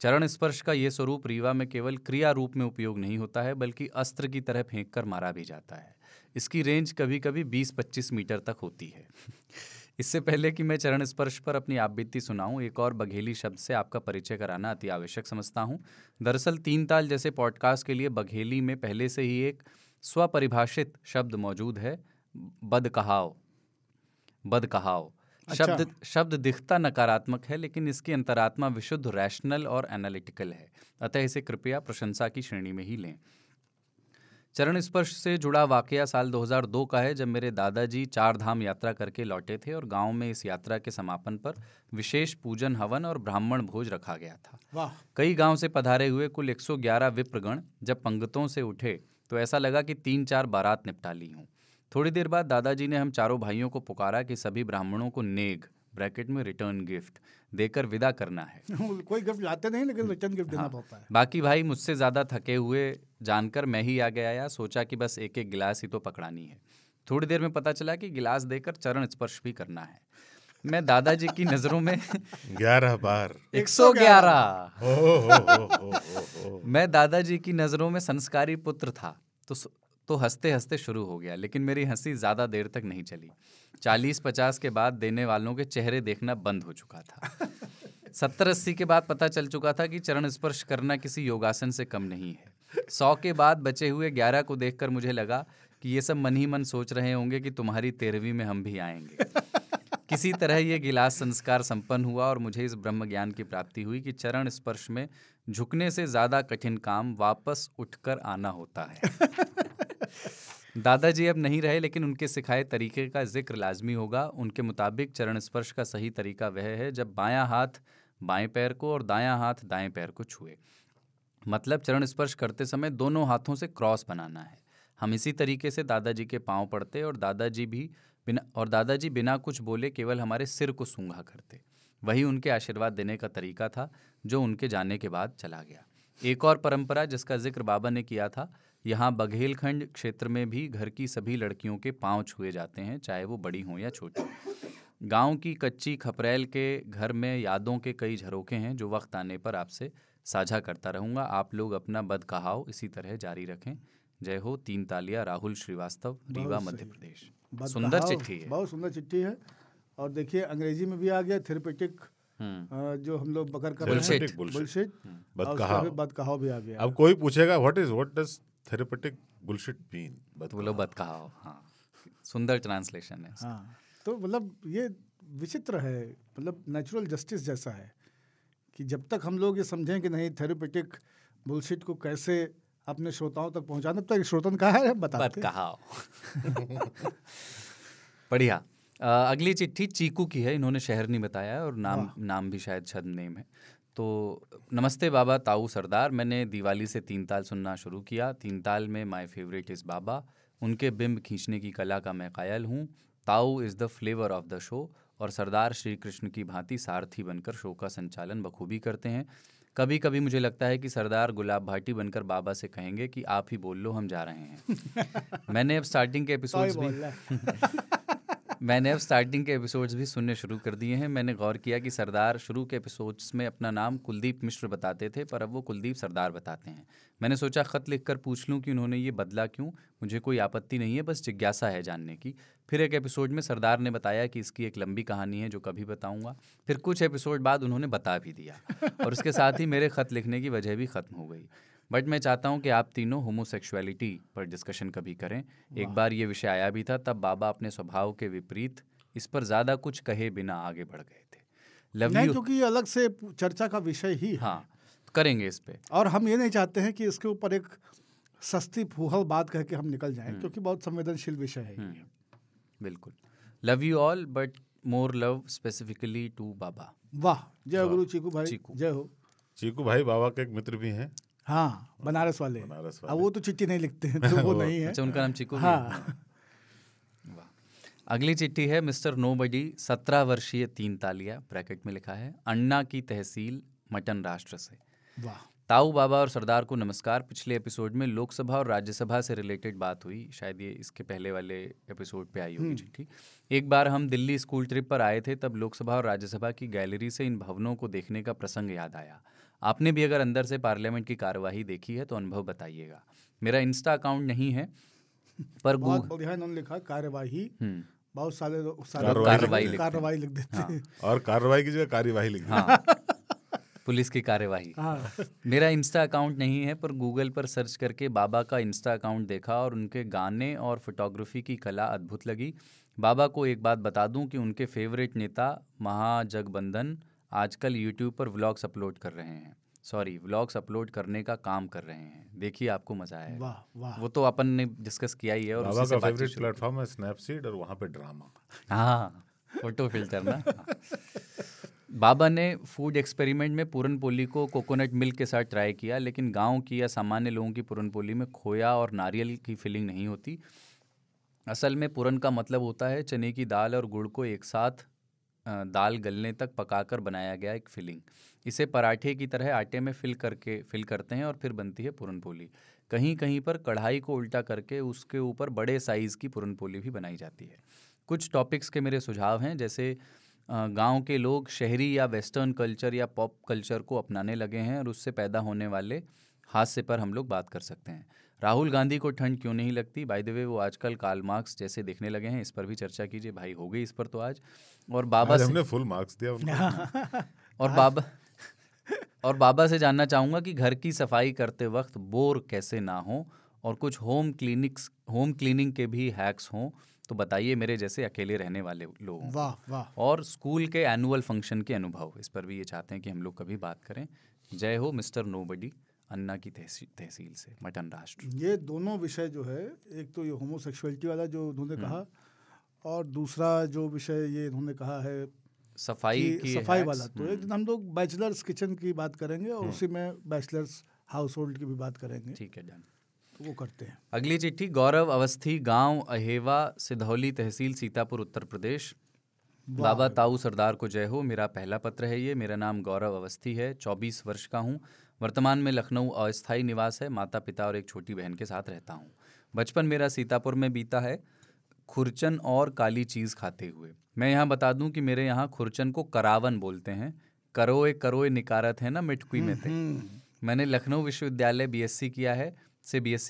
चरण स्पर्श का ये स्वरूप रीवा में केवल क्रिया रूप में उपयोग नहीं होता है, बल्कि अस्त्र की तरह फेंक कर मारा भी जाता है। इसकी रेंज कभी कभी 20-25 मीटर तक होती है। इससे पहले कि मैं चरण स्पर्श पर अपनी आप बीती सुनाऊं, एक और बघेली शब्द से आपका परिचय कराना अति आवश्यक समझता हूं। दरअसल 3 ताल जैसे पॉडकास्ट के लिए बघेली में पहले से ही एक स्वपरिभाषित शब्द मौजूद है, बदकहाव। अच्छा। शब्द दिखता नकारात्मक है, लेकिन इसकी अंतरात्मा विशुद्ध, रैशनल और एनालिटिकल है, अतः इसे कृपया प्रशंसा की श्रेणी में ही लें। चरण स्पर्श से जुड़ा वाकया साल 2002 का है, जब मेरे दादाजी 4 धाम यात्रा करके लौटे थे और गांव में इस यात्रा के समापन पर विशेष पूजन, हवन और ब्राह्मण भोज रखा गया था। वाह। कई गांव से पधारे हुए कुल 111 विप्रगण जब पंगतों से उठे तो ऐसा लगा कि 3-4 बारात निपटा ली हूँ। थोड़ी देर बाद दादाजी ने हम चारों भाइयों को पुकारा कि सभी ब्राह्मणों को नेग ब्रैकेट में रिटर्न गिफ्ट देकर विदा करना है। कोई गिफ्ट लाते नहीं, लेकिन रिटर्न गिफ्ट देना पड़ता है। बाकी भाई मुझसे ज़्यादा थके हुए जानकर मैं ही आगे आया, सोचा कि बस एक एक गिलास ही तो पकड़ानी है। थोड़ी देर में पता चला कि गिलास देकर चरण स्पर्श भी करना है। मैं दादाजी की नजरों में 11 बार 111। हो। मैं दादाजी की नजरों में संस्कारी पुत्र था। तो हंसते हंसते शुरू हो गया, लेकिन मेरी हंसी ज्यादा देर तक नहीं चली। 40-50 के बाद देने वालों के चेहरे देखना बंद हो चुका था। 70-80 के बाद पता चल चुका था कि चरण स्पर्श करना किसी योगासन से कम नहीं है। 100 के बाद बचे हुए 11 को देखकर मुझे लगा कि ये सब मन ही मन सोच रहे होंगे कि तुम्हारी 13वीं में हम भी आएंगे। किसी तरह ये गिलास संस्कार संपन्न हुआ और मुझे इस ब्रह्म ज्ञान की प्राप्ति हुई कि चरण स्पर्श में झुकने से ज्यादा कठिन काम वापस उठकर आना होता है। दादाजी अब नहीं रहे, लेकिन उनके सिखाए तरीके का जिक्र लाजमी होगा। उनके मुताबिक चरण स्पर्श का सही तरीका वह है जब बायां हाथ बाएं पैर को और दायां हाथ दाएं पैर को छुए। मतलब चरण स्पर्श करते समय दोनों हाथों से क्रॉस बनाना है। हम इसी तरीके से दादाजी के पांव पड़ते और दादाजी बिना कुछ बोले केवल हमारे सिर को सूंघा करते। वही उनके आशीर्वाद देने का तरीका था जो उनके जाने के बाद चला गया। एक और परंपरा जिसका जिक्र बाबा ने किया था, यहाँ बघेलखंड क्षेत्र में भी घर की सभी लड़कियों के पांव छुए जाते हैं, चाहे वो बड़ी हों या छोटी। गांव की कच्ची खपरेल के घर में यादों के कई झरोखे हैं जो वक्त आने पर आपसे साझा करता रहूँगा। आप लोग अपना बदकहाव इसी तरह जारी रखें। जय हो। 3 तालियां। राहुल श्रीवास्तव, रीवा, मध्य प्रदेश। सुंदर चिट्ठी है, बहुत सुंदर चिट्ठी है। और देखिए अंग्रेजी में भी आ गया थेरेपेटिक, जो हम लोग बकर कर रहे हैं, बुलशिट, बदकहाव भी आ गया। अब कोई पूछेगा what does therapeutic bullshit mean, बोलो बदकहाव। हाँ, सुंदर ट्रांसलेशन है। हाँ, तो मतलब ये विचित्र है, मतलब नेचुरल जस्टिस जैसा है कि जब तक हम लोग ये समझें कि नहीं थेरेपेटिक बुलशिट को कैसे अपने श्रोताओं तक पहुंचाना, तब तक श्रोतन का है बताते बदकहाव। बढ़िया। अगली चिट्ठी चीकू की है। इन्होंने शहर नहीं बताया है और नाम भी शायद छद्म नेम है। तो नमस्ते बाबा ताऊ सरदार, मैंने दिवाली से 3 ताल सुनना शुरू किया। 3 ताल में माय फेवरेट इज़ बाबा। उनके बिंब खींचने की कला का मैं कायल हूँ। ताऊ is the flavour of the show और सरदार श्री कृष्ण की भांति सारथी बनकर शो का संचालन बखूबी करते हैं। कभी कभी मुझे लगता है कि सरदार गुलाब भाटी बनकर बाबा से कहेंगे कि आप ही बोल लो, हम जा रहे हैं। मैंने अब स्टार्टिंग के एपिसोड्स भी सुनने शुरू कर दिए हैं। मैंने गौर किया कि सरदार शुरू के एपिसोड्स में अपना नाम कुलदीप मिश्र बताते थे, पर अब वो कुलदीप सरदार बताते हैं। मैंने सोचा ख़त लिखकर पूछ लूं कि उन्होंने ये बदला क्यों। मुझे कोई आपत्ति नहीं है, बस जिज्ञासा है जानने की। फिर एक एपिसोड में सरदार ने बताया कि इसकी एक लंबी कहानी है जो कभी बताऊंगा। फिर कुछ एपिसोड बाद उन्होंने बता भी दिया और उसके साथ ही मेरे ख़त लिखने की वजह भी ख़त्म हो गई। बट मैं चाहता हूं कि आप तीनों होमोसेक्सुअलिटी पर डिस्कशन कभी करें। एक बार ये विषय आया भी था, तब बाबा अपने स्वभाव के विपरीत इस पर ज़्यादा कुछ कहे बिना आगे बढ़ गए थे। लव यू, क्योंकि ये अलग से चर्चा का विषय ही है। हाँ, करेंगे इस पे। और हम ये नहीं चाहते हैं कि इसके ऊपर एक सस्ती फूहल बात कह के हम निकल जाएं, क्योंकि बहुत संवेदनशील विषय है। बिल्कुल। Love you all but more love specifically to Baba. वाह, जय गुरु चीकू भाई, जय हो। चीकू भाई बाबा के एक मित्र भी हैं। हाँ, बनारस वाले। अब वो तो चिट्ठी नहीं लिखते हैं तो वो नहीं है। अच्छा, उनका नाम चीकू। हाँ। अगली चिट्ठी है मिस्टर नोबडी, 17 वर्षीय 3 तालिया ब्रैकेट में लिखा है, अन्ना की तहसील मटन राष्ट्र से। वाह। ताऊ बाबा और सरदार को नमस्कार। पिछले एपिसोड में लोकसभा और राज्यसभा से रिलेटेड बात हुई, शायद ये इसके पहले वाले एपिसोड पे आई होगी चिट्ठी। एक बार हम दिल्ली स्कूल ट्रिप पर आए थे, तब लोकसभा और राज्यसभा की गैलरी से इन भवनों को देखने का प्रसंग याद आया। आपने भी अगर अंदर से पार्लियामेंट की कार्यवाही देखी है तो अनुभव बताइएगा। मेरा इंस्टा अकाउंट नहीं है पर बहुत बढ़िया इन्होंने लिखा कार्यवाही। बहुत सारे कार्रवाई लिख देते हैं। और कार्रवाई की जगह कार्यवाही लिख हाँ, पुलिस की कार्यवाही। मेरा इंस्टा अकाउंट नहीं है पर गूगल पर सर्च करके बाबा का इंस्टा अकाउंट देखा और उनके गाने और फोटोग्राफी की कला अद्भुत लगी। बाबा को एक बात बता दूं कि उनके फेवरेट नेता महाजगबंधन आजकल यूट्यूब पर व्लॉग्स अपलोड कर रहे हैं। व्लॉग्स अपलोड करने का काम कर रहे हैं। देखिए, आपको मजा आएगा। वाह वाह। वो तो अपन ने डिस्कस किया ही है। और बाबा का फेवरेट प्लेटफॉर्म है स्नैपसीड और वहाँ पे ड्रामा। हाँ, फोटो फिल्टर ना। बाबा ने फूड एक्सपेरिमेंट में पूरनपोली को कोकोनट मिल्क के साथ ट्राई किया, लेकिन गांव की या सामान्य लोगों की पूरनपोली में खोया और नारियल की फिलिंग नहीं होती। असल में पूरन का मतलब होता है चने की दाल और गुड़ को एक साथ दाल गलने तक पकाकर बनाया गया एक फिलिंग। इसे पराठे की तरह आटे में फिल करते हैं और फिर बनती है पूरनपोली। कहीं कहीं पर कढ़ाई को उल्टा करके उसके ऊपर बड़े साइज़ की पूरनपोली भी बनाई जाती है। कुछ टॉपिक्स के मेरे सुझाव हैं, जैसे गांव के लोग शहरी या वेस्टर्न कल्चर या पॉप कल्चर को अपनाने लगे हैं और उससे पैदा होने वाले हादसे पर हम लोग बात कर सकते हैं। राहुल गांधी को ठंड क्यों नहीं लगती? बाय द वे वो आजकल कार्ल मार्क्स जैसे दिखने लगे हैं, इस पर भी चर्चा कीजिए भाई। हो गई इस पर तो आज। और बाबा आज से हमने फुल मार्क्स दिया उनको। और बाबा से जानना चाहूँगा कि घर की सफाई करते वक्त बोर कैसे ना हो और कुछ होम क्लीनिंग के भी हैक्स हों तो बताइए, मेरे जैसे अकेले रहने वाले लोगों। वाह वाह। और स्कूल के एनुअल फंक्शन के अनुभव, इस पर भी ये चाहते हैं कि हम लोग कभी बात करें। जय हो मिस्टर नोबडी, अन्ना की तहसील से, मटन राष्ट्र। ये दोनों विषय जो है, एक तो ये होमोसेक्सुअलिटी वाला जो उन्होंने कहा, और दूसरा जो विषय ये उन्होंने कहा है सफाई वाला, तो एक दिन हम लोग बैचलर्स किचन की बात करेंगे और उसी में बैचलर्स हाउस होल्ड की भी बात करेंगे। ठीक है, डन। तो वो करते हैं। अगली चिट्ठी गौरव अवस्थी, गांव अहेवा, सिधौली तहसील, सीतापुर, उत्तर प्रदेश। बाबा ताऊ सरदार को जय हो। मेरा पहला पत्र है ये। मेरा नाम गौरव अवस्थी है, 24 वर्ष का हूँ। वर्तमान में लखनऊ अस्थायी निवास है। माता पिता और एक छोटी बहन के साथ रहता हूँ। बचपन मेरा सीतापुर में बीता है, खुरचन और काली चीज़ खाते हुए। मैं यहाँ बता दूं कि मेरे यहाँ खुरचन को करावन बोलते हैं। करोए करोए निकारत है ना मिटकुई में थे। मैंने लखनऊ विश्वविद्यालय बीएससी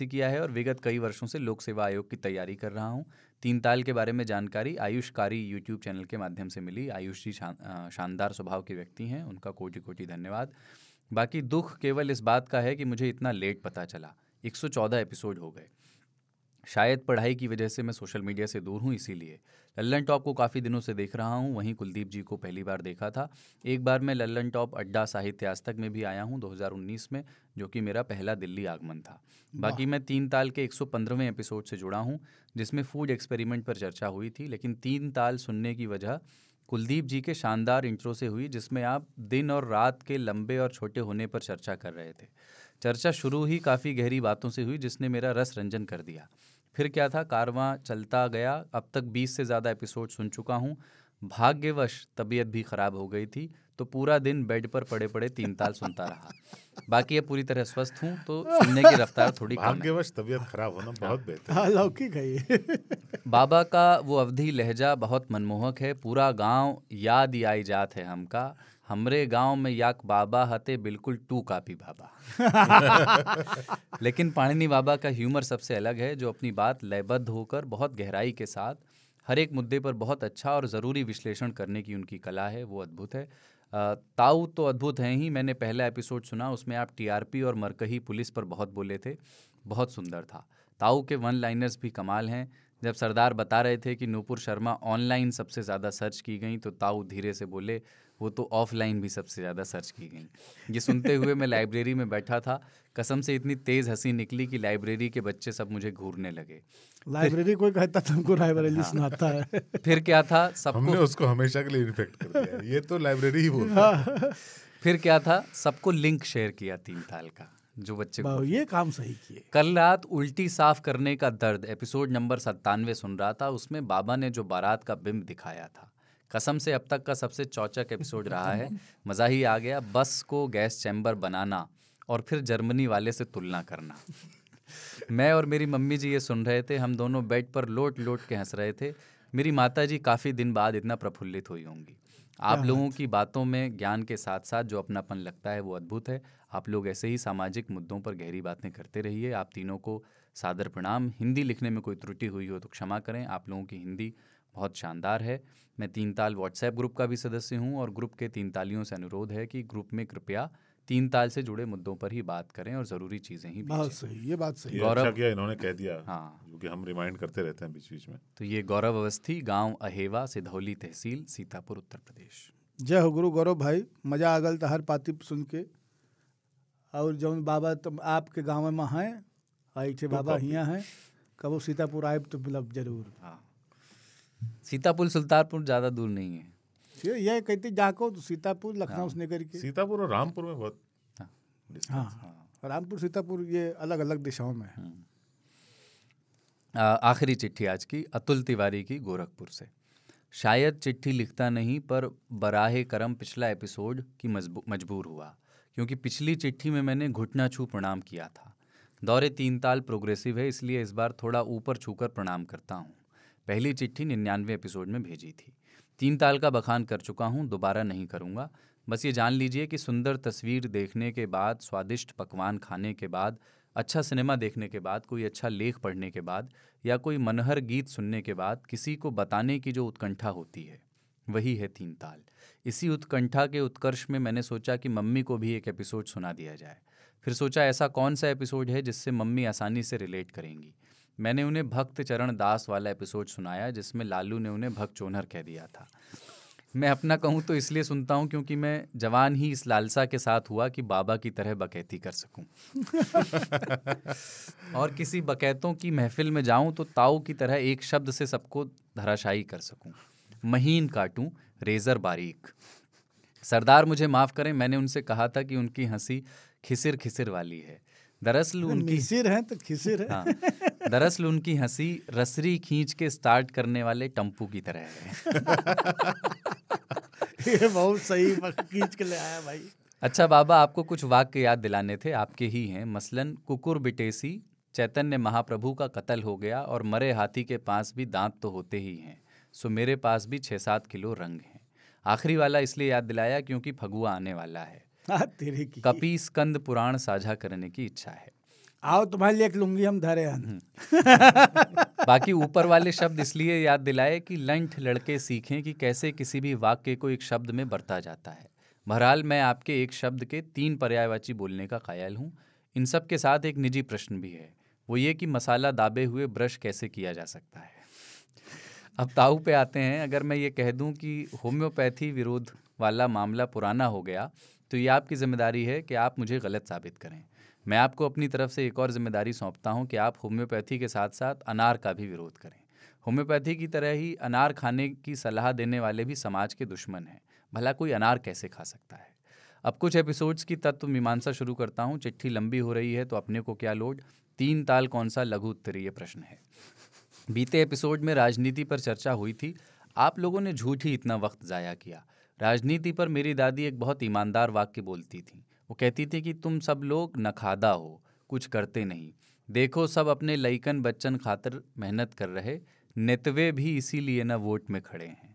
किया है और विगत कई वर्षों से लोक सेवा आयोग की तैयारी कर रहा हूँ। 3 ताल के बारे में जानकारी आयुषकारी यूट्यूब चैनल के माध्यम से मिली। आयुष जी शानदार स्वभाव के व्यक्ति हैं, उनका कोटि कोटि धन्यवाद। बाकी दुख केवल इस बात का है कि मुझे इतना लेट पता चला। 114 एपिसोड हो गए। शायद पढ़ाई की वजह से मैं सोशल मीडिया से दूर हूँ, इसीलिए। लल्लन टॉप को काफ़ी दिनों से देख रहा हूँ। वहीं कुलदीप जी को पहली बार देखा था। एक बार मैं लल्लन टॉप अड्डा साहित्य आजतक में भी आया हूँ 2019 में, जो कि मेरा पहला दिल्ली आगमन था। बाकी मैं 3 ताल के 115वें एपिसोड से जुड़ा हूँ, जिसमें फूड एक्सपेरिमेंट पर चर्चा हुई थी। लेकिन 3 ताल सुनने की वजह कुलदीप जी के शानदार इंट्रो से हुई, जिसमें आप दिन और रात के लंबे और छोटे होने पर चर्चा कर रहे थे। चर्चा शुरू ही काफ़ी गहरी बातों से हुई, जिसने मेरा रस रंजन कर दिया। फिर क्या था, कारवां चलता गया। अब तक 20 से ज़्यादा एपिसोड सुन चुका हूँ। भाग्यवश तबीयत भी ख़राब हो गई थी, तो पूरा दिन बेड पर पड़े पड़े 3 ताल सुनता रहा। बाकी अब पूरी तरह स्वस्थ हूँ, तो सुनने की रफ्तार थोड़ी कम है। भाग्यवश तबीयत खराब होना बहुत बेहतर है। हाँ, लौकिक है ये। बाबा का वो अवधी लहजा बहुत मनमोहक है। पूरा गांव याद आई जात है हमका। हमरे गांव में याक बाबा हते बिल्कुल 2 कापी बाबा। लेकिन पाणिनि बाबा का ह्यूमर सबसे अलग है, जो अपनी बात लयबद्ध होकर बहुत गहराई के साथ हर एक मुद्दे पर बहुत अच्छा और ज़रूरी विश्लेषण करने की उनकी कला है, वो अद्भुत है। ताऊ तो अद्भुत हैं ही। मैंने पहला एपिसोड सुना, उसमें आप टीआरपी और मरकही पुलिस पर बहुत बोले थे, बहुत सुंदर था। ताऊ के 1 लाइनर्स भी कमाल हैं। जब सरदार बता रहे थे कि नूपुर शर्मा ऑनलाइन सबसे ज़्यादा सर्च की गई, तो ताऊ धीरे से बोले वो तो ऑफलाइन भी सबसे ज़्यादा सर्च की गई। ये सुनते हुए मैं लाइब्रेरी में बैठा था। कसम से इतनी तेज़ हंसी निकली कि लाइब्रेरी के बच्चे सब मुझे घूरने लगे। लाइब्रेरी कोई कहता तुमको रायबरेली सुनाता है। फिर क्या था, सबको हमने उसको हमेशा के लिए इन्फेक्ट कर दिया। ये तो लाइब्रेरी ही बोलता है। फिर क्या था, सबको लिंक शेयर किया 3 ताल का, जो बच्चे को। ये काम सही किए। कल रात उल्टी साफ करने का दर्द एपिसोड नंबर 97 सुन रहा था। उसमें बाबा ने जो बारात का बिंब दिखाया था, कसम से अब तक का सबसे चौचक एपिसोड रहा है। मज़ा ही आ गया। बस को गैस चैम्बर बनाना और फिर जर्मनी वाले से तुलना करना। मैं और मेरी मम्मी जी ये सुन रहे थे। हम दोनों बेड पर लोट लोट के हंस रहे थे। मेरी माता जी काफ़ी दिन बाद इतना प्रफुल्लित हुई होंगी। आप लोगों की बातों में ज्ञान के साथ साथ जो अपनापन लगता है, वो अद्भुत है। आप लोग ऐसे ही सामाजिक मुद्दों पर गहरी बातें करते रहिए। आप तीनों को सादर प्रणाम। हिंदी लिखने में कोई त्रुटि हुई हो तो क्षमा करें। आप लोगों की हिंदी बहुत शानदार है। मैं 3 ताल व्हाट्सएप ग्रुप का भी सदस्य हूं और ग्रुप के 3 तालियों से अनुरोध है कि ग्रुप में कृपया 3 ताल से जुड़े मुद्दों पर ही बात करें और ज़रूरी चीज़ें ही बहुत भेजें। सही, ये बात सही। अच्छा किया इन्होंने कह दिया, हाँ, क्योंकि हम रिमाइंड करते रहते हैं बीच बीच में। तो ये गौरव अवस्थी, गांव अहेवा, सिधौली तहसील, सीतापुर, उत्तर प्रदेश। जय हो गुरु गौरव भाई। मजा आ गल हर पाती सुन के। और जौन बाबा तुम आपके गाँव में हैं, ऐसे बाबा हियाँ हैं, कबो सीतापुर आए तो मिलब जरूर। हाँ, सीतापुर सुल्तानपुर ज़्यादा दूर नहीं है। ये कहती जाको तो सीतापुर लखनऊ से निकल के। सीतापुर और रामपुर में बहुत डिस्टेंस। हाँ, रामपुर सीतापुर ये अलग अलग दिशाओं में है। आखिरी चिट्ठी आज की, अतुल तिवारी की, गोरखपुर से। शायद चिट्ठी लिखता नहीं, पर बराहे करम पिछला एपिसोड की मजबूर हुआ, क्योंकि पिछली चिट्ठी में मैंने घुटना छू प्रणाम किया था। दौरे 3 ताल प्रोग्रेसिव है, इसलिए इस बार थोड़ा ऊपर छूकर प्रणाम करता हूँ। पहली चिट्ठी 99 एपिसोड में भेजी थी। 3 ताल का बखान कर चुका हूँ, दोबारा नहीं करूँगा। बस ये जान लीजिए कि सुंदर तस्वीर देखने के बाद, स्वादिष्ट पकवान खाने के बाद, अच्छा सिनेमा देखने के बाद, कोई अच्छा लेख पढ़ने के बाद या कोई मनहर गीत सुनने के बाद किसी को बताने की जो उत्कंठा होती है, वही है 3 ताल। इसी उत्कंठा के उत्कर्ष में मैंने सोचा कि मम्मी को भी एक एपिसोड सुना दिया जाए। फिर सोचा ऐसा कौन सा एपिसोड है जिससे मम्मी आसानी से रिलेट करेंगी। मैंने उन्हें भक्त चरण दास वाला एपिसोड सुनाया जिसमें लालू ने उन्हें भक्त चोनहर कह दिया था। मैं अपना कहूँ तो इसलिए सुनता हूँ क्योंकि मैं जवान ही इस लालसा के साथ हुआ कि बाबा की तरह बकैती कर सकूं और किसी बकैतों की महफिल में जाऊं तो ताऊ की तरह एक शब्द से सबको धराशायी कर सकूं, महीन काटूं, रेजर बारीक। सरदार मुझे माफ़ करें, मैंने उनसे कहा था कि उनकी हंसी खिसिर खिसिर वाली है। दरअसल उनकी मिसिर है तो खिसिर है। हाँ, दरअसल उनकी हंसी रसरी खींच के स्टार्ट करने वाले टम्पू की तरह है। ये बहुत सही खींच के ले आया भाई। अच्छा बाबा, आपको कुछ वाक्य याद दिलाने थे, आपके ही हैं। मसलन कुकुर बिटेसी, चैतन्य महाप्रभु का कत्ल हो गया और मरे हाथी के पास भी दांत तो होते ही हैं, सो मेरे पास भी 6-7 किलो रंग हैं। आखिरी वाला इसलिए याद दिलाया क्योंकि फगुआ आने वाला है। तेरे की कपि स्कंद पुराण साझा करने की इच्छा है। आओ तुम्हारे लिए एक लुंगी हम धरे हैं। बाकी ऊपर वाले शब्द इसलिए याद दिलाए कि लंठ लड़के सीखें कि कैसे किसी भी वाक्य को एक शब्द में बरता जाता है। बहरहाल मैं आपके एक शब्द के 3 पर्यायवाची बोलने का कायल हूँ। इन सब के साथ एक निजी प्रश्न भी है, वो ये कि मसाला दाबे हुए ब्रश कैसे किया जा सकता है। अब ताऊ पे आते हैं। अगर मैं ये कह दूं कि होम्योपैथी विरोध वाला मामला पुराना हो गया तो ये आपकी जिम्मेदारी है कि आप मुझे गलत साबित करें। मैं आपको अपनी तरफ से एक और जिम्मेदारी सौंपता हूं कि आप होम्योपैथी के साथ साथ अनार का भी विरोध करें। होम्योपैथी की तरह ही अनार खाने की सलाह देने वाले भी समाज के दुश्मन हैं। भला कोई अनार कैसे खा सकता है। अब कुछ एपिसोड्स की तत्व मीमांसा शुरू करता हूँ। चिट्ठी लंबी हो रही है तो अपने को क्या लोड। 3 ताल कौन सा लघु उत्तरीय प्रश्न है। बीते एपिसोड में राजनीति पर चर्चा हुई थी। आप लोगों ने झूठ ही इतना वक्त ज़ाया किया। राजनीति पर मेरी दादी एक बहुत ईमानदार वाक्य बोलती थी। वो कहती थी कि तुम सब लोग नखादा हो, कुछ करते नहीं। देखो सब अपने लइकन बच्चन खातिर मेहनत कर रहे, नेतवे भी इसीलिए ना वोट में खड़े हैं।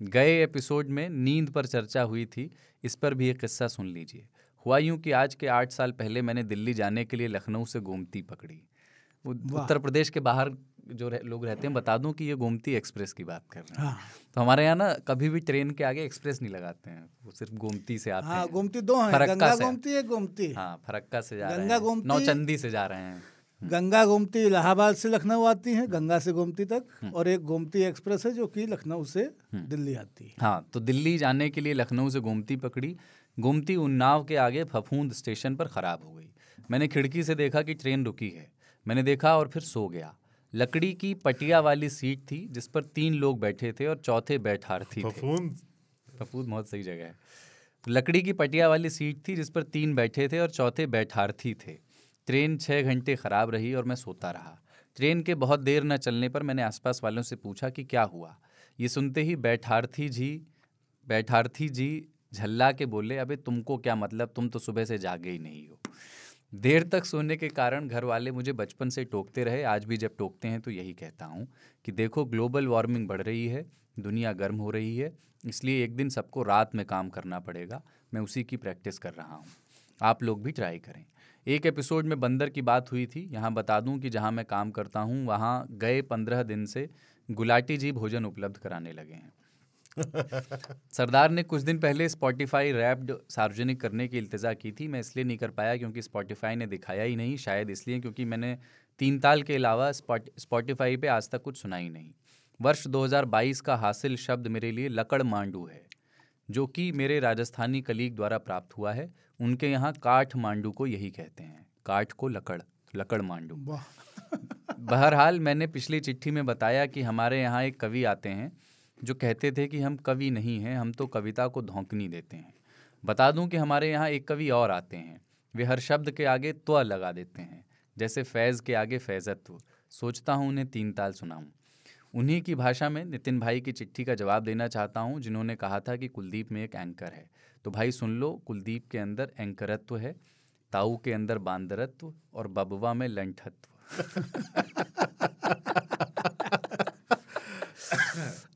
गए एपिसोड में नींद पर चर्चा हुई थी, इस पर भी एक किस्सा सुन लीजिए। हुआ यूँ कि आज के 8 साल पहले मैंने दिल्ली जाने के लिए लखनऊ से गोमती पकड़ी। उत्तर प्रदेश के बाहर जो लोग रहते हैं, बता दूं कि ये गोमती एक्सप्रेस की बात कर रहे हैं। हाँ। तो हमारे यहाँ ना कभी भी ट्रेन के आगे एक्सप्रेस नहीं लगाते हैं, वो सिर्फ गोमती से आते हैं। गोमती 2 हैं, फरक्का गंगा से। गोमती है गोमती। हाँ, फरक्का से जा गंगा रहे हैं, गोमती- नौचंदी से जा रहे हैं। गंगा गोमती इलाहाबाद से लखनऊ आती है, गंगा से गोमती तक, और एक गोमती एक्सप्रेस है जो कि लखनऊ से दिल्ली आती है। हाँ, तो दिल्ली जाने के लिए लखनऊ से गोमती पकड़ी। गोमती उन्नाव के आगे फफूंद स्टेशन पर ख़राब हो गई। मैंने खिड़की से देखा कि ट्रेन रुकी है। मैंने देखा और फिर सो गया। लकड़ी की पटिया वाली सीट थी जिस पर 3 लोग बैठे थे और चौथे बैठार्थी थे। फफूंद बहुत सही जगह है। लकड़ी की पटिया वाली सीट थी जिस पर 3 बैठे थे और चौथे बैठार्थी थे। ट्रेन 6 घंटे ख़राब रही और मैं सोता रहा। ट्रेन के बहुत देर न चलने पर मैंने आसपास वालों से पूछा कि क्या हुआ। ये सुनते ही बैठार्थी जी झल्ला के बोले, अबे तुमको क्या मतलब, तुम तो सुबह से जागे ही नहीं हो। देर तक सोने के कारण घर वाले मुझे बचपन से टोकते रहे। आज भी जब टोकते हैं तो यही कहता हूँ कि देखो ग्लोबल वार्मिंग बढ़ रही है, दुनिया गर्म हो रही है, इसलिए एक दिन सबको रात में काम करना पड़ेगा। मैं उसी की प्रैक्टिस कर रहा हूँ, आप लोग भी ट्राई करें। एक एपिसोड में बंदर की बात हुई थी। यहाँ बता दूँ कि जहाँ मैं काम करता हूँ वहाँ गए 15 दिन से गुलाटी जी भोजन उपलब्ध कराने लगे हैं। सरदार ने कुछ दिन पहले स्पॉटिफाई रैप्ड सार्वजनिक करने की इल्तिजा की थी। मैं इसलिए नहीं कर पाया क्योंकि स्पॉटिफाई ने दिखाया ही नहीं, शायद इसलिए क्योंकि मैंने 3 ताल के अलावा स्पॉटिफाई पे आज तक कुछ सुना ही नहीं। वर्ष 2022 का हासिल शब्द मेरे लिए लकड़ मांडू है, जो कि मेरे राजस्थानी कलीग द्वारा प्राप्त हुआ है। उनके यहाँ काठ मांडू को यही कहते हैं, काठ को लकड़ मांडू। बहरहाल मैंने पिछली चिट्ठी में बताया कि हमारे यहाँ एक कवि आते हैं जो कहते थे कि हम कवि नहीं हैं, हम तो कविता को धौंकनी देते हैं। बता दूं कि हमारे यहाँ एक कवि और आते हैं, वे हर शब्द के आगे त्व लगा देते हैं, जैसे फैज़ के आगे फैज़त्व। सोचता हूँ उन्हें 3 ताल सुनाऊं। उन्हीं की भाषा में नितिन भाई की चिट्ठी का जवाब देना चाहता हूँ, जिन्होंने कहा था कि कुलदीप में एक एंकर है। तो भाई सुन लो, कुलदीप के अंदर एंकरत्व है, ताऊ के अंदर बांदरत्व और बबुआ में लंठत्व।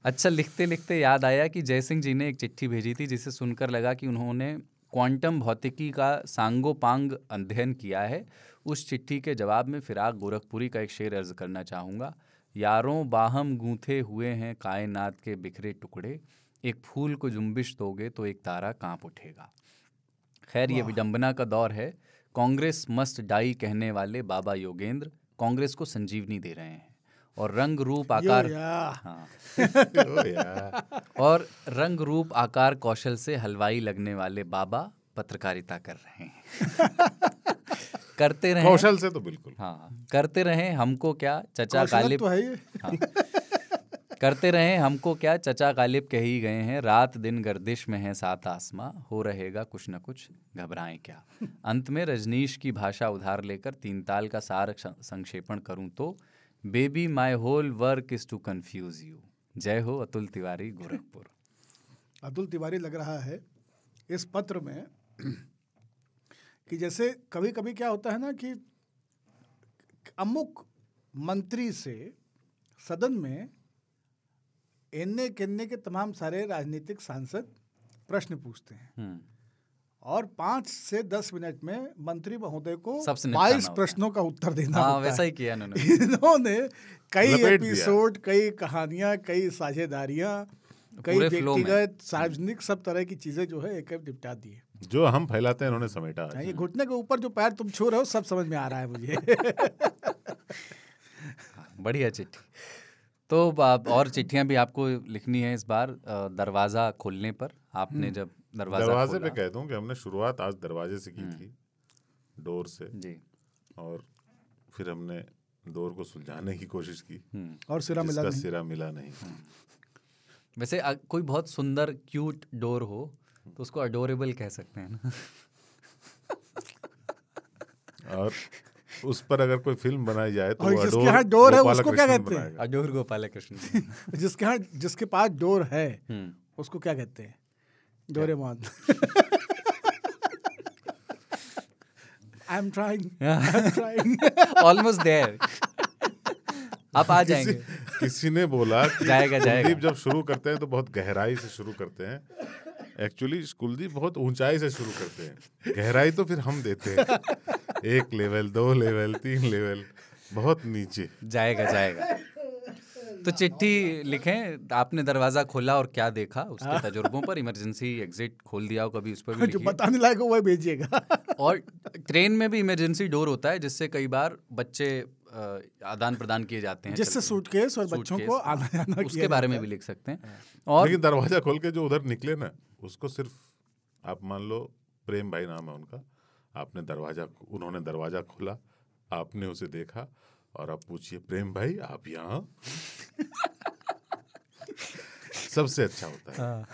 अच्छा, लिखते लिखते याद आया कि जयसिंह जी ने एक चिट्ठी भेजी थी जिसे सुनकर लगा कि उन्होंने क्वांटम भौतिकी का सांगोपांग अध्ययन किया है। उस चिट्ठी के जवाब में फिराक गोरखपुरी का एक शेर अर्ज करना चाहूँगा। यारों बाहम गूंथे हुए हैं कायनात के बिखरे टुकड़े, एक फूल को जुम्बिश दोगे तो एक तारा कांप उठेगा। खैर, ये विडंबना का दौर है। कांग्रेस मस्ट डाई कहने वाले बाबा योगेंद्र कांग्रेस को संजीवनी दे रहे हैं और रंग रूप आकार और रंग रूप आकार कौशल से हलवाई लगने वाले बाबा पत्रकारिता कर रहे हैं। करते रहे कौशल से तो बिल्कुल। हाँ, करते रहे हमको क्या चचा कौशलत गालिब। तो है ही। हाँ, करते रहे हमको क्या चचा गालिब कह ही गए हैं, रात दिन गर्दिश में है सात आसमां, हो रहेगा कुछ न कुछ घबराएं क्या। अंत में रजनीश की भाषा उधार लेकर तीन ताल का सार संक्षेपण करूं तो, baby my whole work is to confuse you. जय हो अतुल तिवारी, गोरखपुर। अतुल तिवारी लग रहा है इस पत्र में कि जैसे कभी कभी क्या होता है ना कि अमुक मंत्री से सदन में एन्ने केन्ने के तमाम सारे राजनीतिक सांसद प्रश्न पूछते हैं और 5 से 10 मिनट में मंत्री महोदय को 22 प्रश्नों का उत्तर देना होता है। वैसा ही किया इन्होंने कई एपिसोड, कई कहानियां, कई साझेदारियां, कई व्यक्तिगत, सार्वजनिक, सब तरह की चीजें जो है एक निपटा दी है। जो हम फैलाते हैं उन्होंने समेटा। ये घुटने के ऊपर जो पैर तुम छू रहे हो सब समझ में आ रहा है मुझे। बढ़िया चिट्ठी। तो और चिट्ठियां भी आपको लिखनी है इस बार। दरवाजा खोलने पर आपने जब दरवाजे पे कह दूं कि हमने शुरुआत आज दरवाजे से की थी, डोर से जी, और फिर हमने डोर को सुलझाने की कोशिश की और सिरा मिला नहीं। वैसे कोई बहुत सुंदर क्यूट डोर हो तो उसको अडोरेबल कह सकते हैं ना। और उस पर अगर कोई फिल्म बनाई जाए तो जिसके यहाँ डोर है उसको क्या कहते हैं? अडोर गोपालकृष्ण। जिसके पास डोर है उसको क्या कहते हैं? Doraemon. I'm trying. Almost there. आप आ जाएंगे। किसी ने बोला कि जाएगा। कुलदीप जब शुरू करते हैं तो बहुत गहराई से शुरू करते हैं। एक्चुअली कुलदीप बहुत ऊंचाई से शुरू करते हैं, गहराई तो फिर हम देते हैं। 1 लेवल, 2 लेवल, 3 लेवल, बहुत नीचे जाएगा। तो चिट्ठी लिखें, आपने दरवाजा खोला और क्या देखा, उसके तजुर्बों पर। इमरजेंसी एग्जिट खोल दिया हो कभी, उस पर भी जो बताने लायक हो वह भेजिएगा। और ट्रेन में भी इमरजेंसी डोर होता है जिससे कई बार बच्चे आदान प्रदान किए जाते हैं, जिससे सूटकेस और बच्चों को आना जाना, उसके बारे में भी लिख सकते हैं। और लेकिन दरवाजा खोल के जो उधर निकले ना, उसको सिर्फ आप मान लो प्रेम भाई नाम है उनका, उन्होंने दरवाजा खोला, आपने उसे देखा और आप पूछिए प्रेम भाई आप यहाँ। सबसे अच्छा होता है।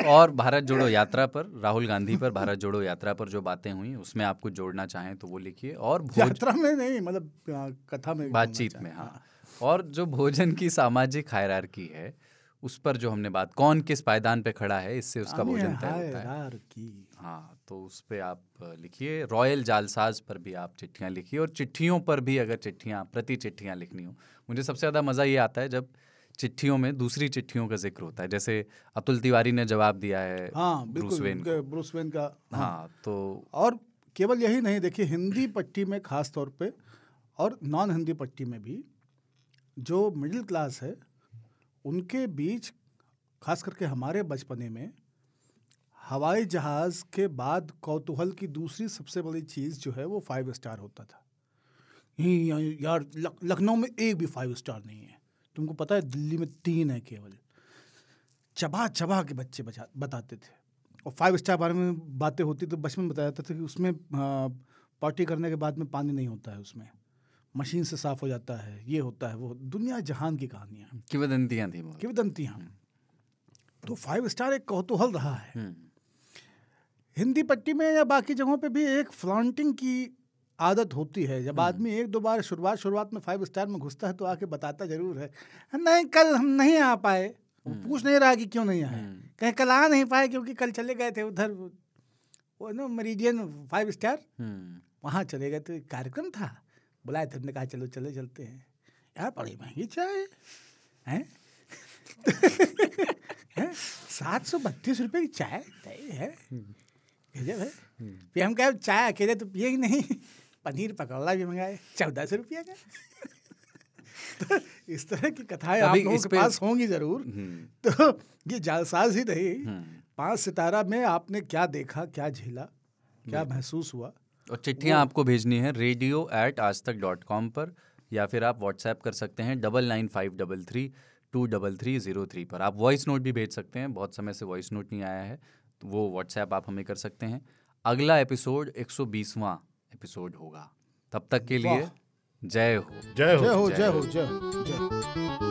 और भारत जोड़ो यात्रा पर, राहुल गांधी पर भारत जोड़ो यात्रा पर जो बातें हुई उसमें आप कुछ जोड़ना चाहें तो वो लिखिए। और यात्रा में नहीं, मतलब कथा में, बातचीत में। हाँ, और जो भोजन की सामाजिक हायरार्की है उस पर जो हमने बात, कौन किस पायदान पे खड़ा है इससे उसका भोजन तय होता है। हाँ, तो उस पे आप लिखिए। रॉयल जालसाज पर भी आप चिट्ठियाँ लिखिए। और चिट्ठियों पर भी अगर प्रति चिट्ठियाँ लिखनी हो, मुझे सबसे ज़्यादा मज़ा ये आता है जब चिट्ठियों में दूसरी चिट्ठियों का जिक्र होता है। जैसे अतुल तिवारी ने जवाब दिया है ब्रूस वेन का। हाँ, तो और केवल यही नहीं, देखिए हिंदी पट्टी में खास तौर पे और नॉन हिंदी पट्टी में भी जो मिडिल क्लास है उनके बीच, खास करके हमारे बचपने में, हवाई जहाज़ के बाद कौतूहल की दूसरी सबसे बड़ी चीज़ जो है वो 5 स्टार होता था। यार लखनऊ में एक भी 5 स्टार नहीं है, तुमको पता है दिल्ली में 3 है केवल। चबा के बच्चे बताते थे। और 5 स्टार बारे में बातें होती तो बचपन में बताया जाता था कि उसमें पार्टी करने के बाद में पानी नहीं होता है, उसमें मशीन से साफ हो जाता है, ये होता है वो, दुनिया जहान की कहानियाँ, किंवदंतियाँ। तो 5 स्टार एक कौतूहल रहा है। हिंदी पट्टी में या बाकी जगहों पे भी एक फ्लॉन्टिंग की आदत होती है। जब आदमी 1-2 बार शुरुआत में 5 स्टार में घुसता है तो आके बताता जरूर है, नहीं कल हम नहीं आ पाए। वो पूछ नहीं रहा कि क्यों नहीं आए, कहीं कल आ नहीं पाए क्योंकि कल चले गए थे उधर वो ना मेरिडियन 5 स्टार, वहाँ चले गए थे, कार्यक्रम था, बुलाए थे, हमने कहा चलो चलते हैं। यार बड़ी महंगी चाय है, 732 रुपये की चाय तय है, गजब है। फिर हम कहे चाय अकेले तो पिए ही नहीं, पनीर पकौड़ा भी मंगाए 1400 रुपये का। तो इस तरह की कथाएं आप अभी लोगों इस के पे- पास होंगी जरूर। तो ये जालसाज ही नहीं, 5 सितारा में आपने क्या देखा, क्या झेला, क्या महसूस हुआ। और चिट्ठियाँ आपको भेजनी है radio@aajtak.com पर, या फिर आप व्हाट्सएप कर सकते हैं 9953323303 पर। आप वॉइस नोट भी भेज सकते हैं, बहुत समय से वॉइस नोट नहीं आया है, तो वो व्हाट्सएप आप हमें कर सकते हैं। अगला एपिसोड 120वां एपिसोड होगा। तब तक के लिए वाह। जय हो। जय हो। जय हो, जय हो, जय हो, जय हो।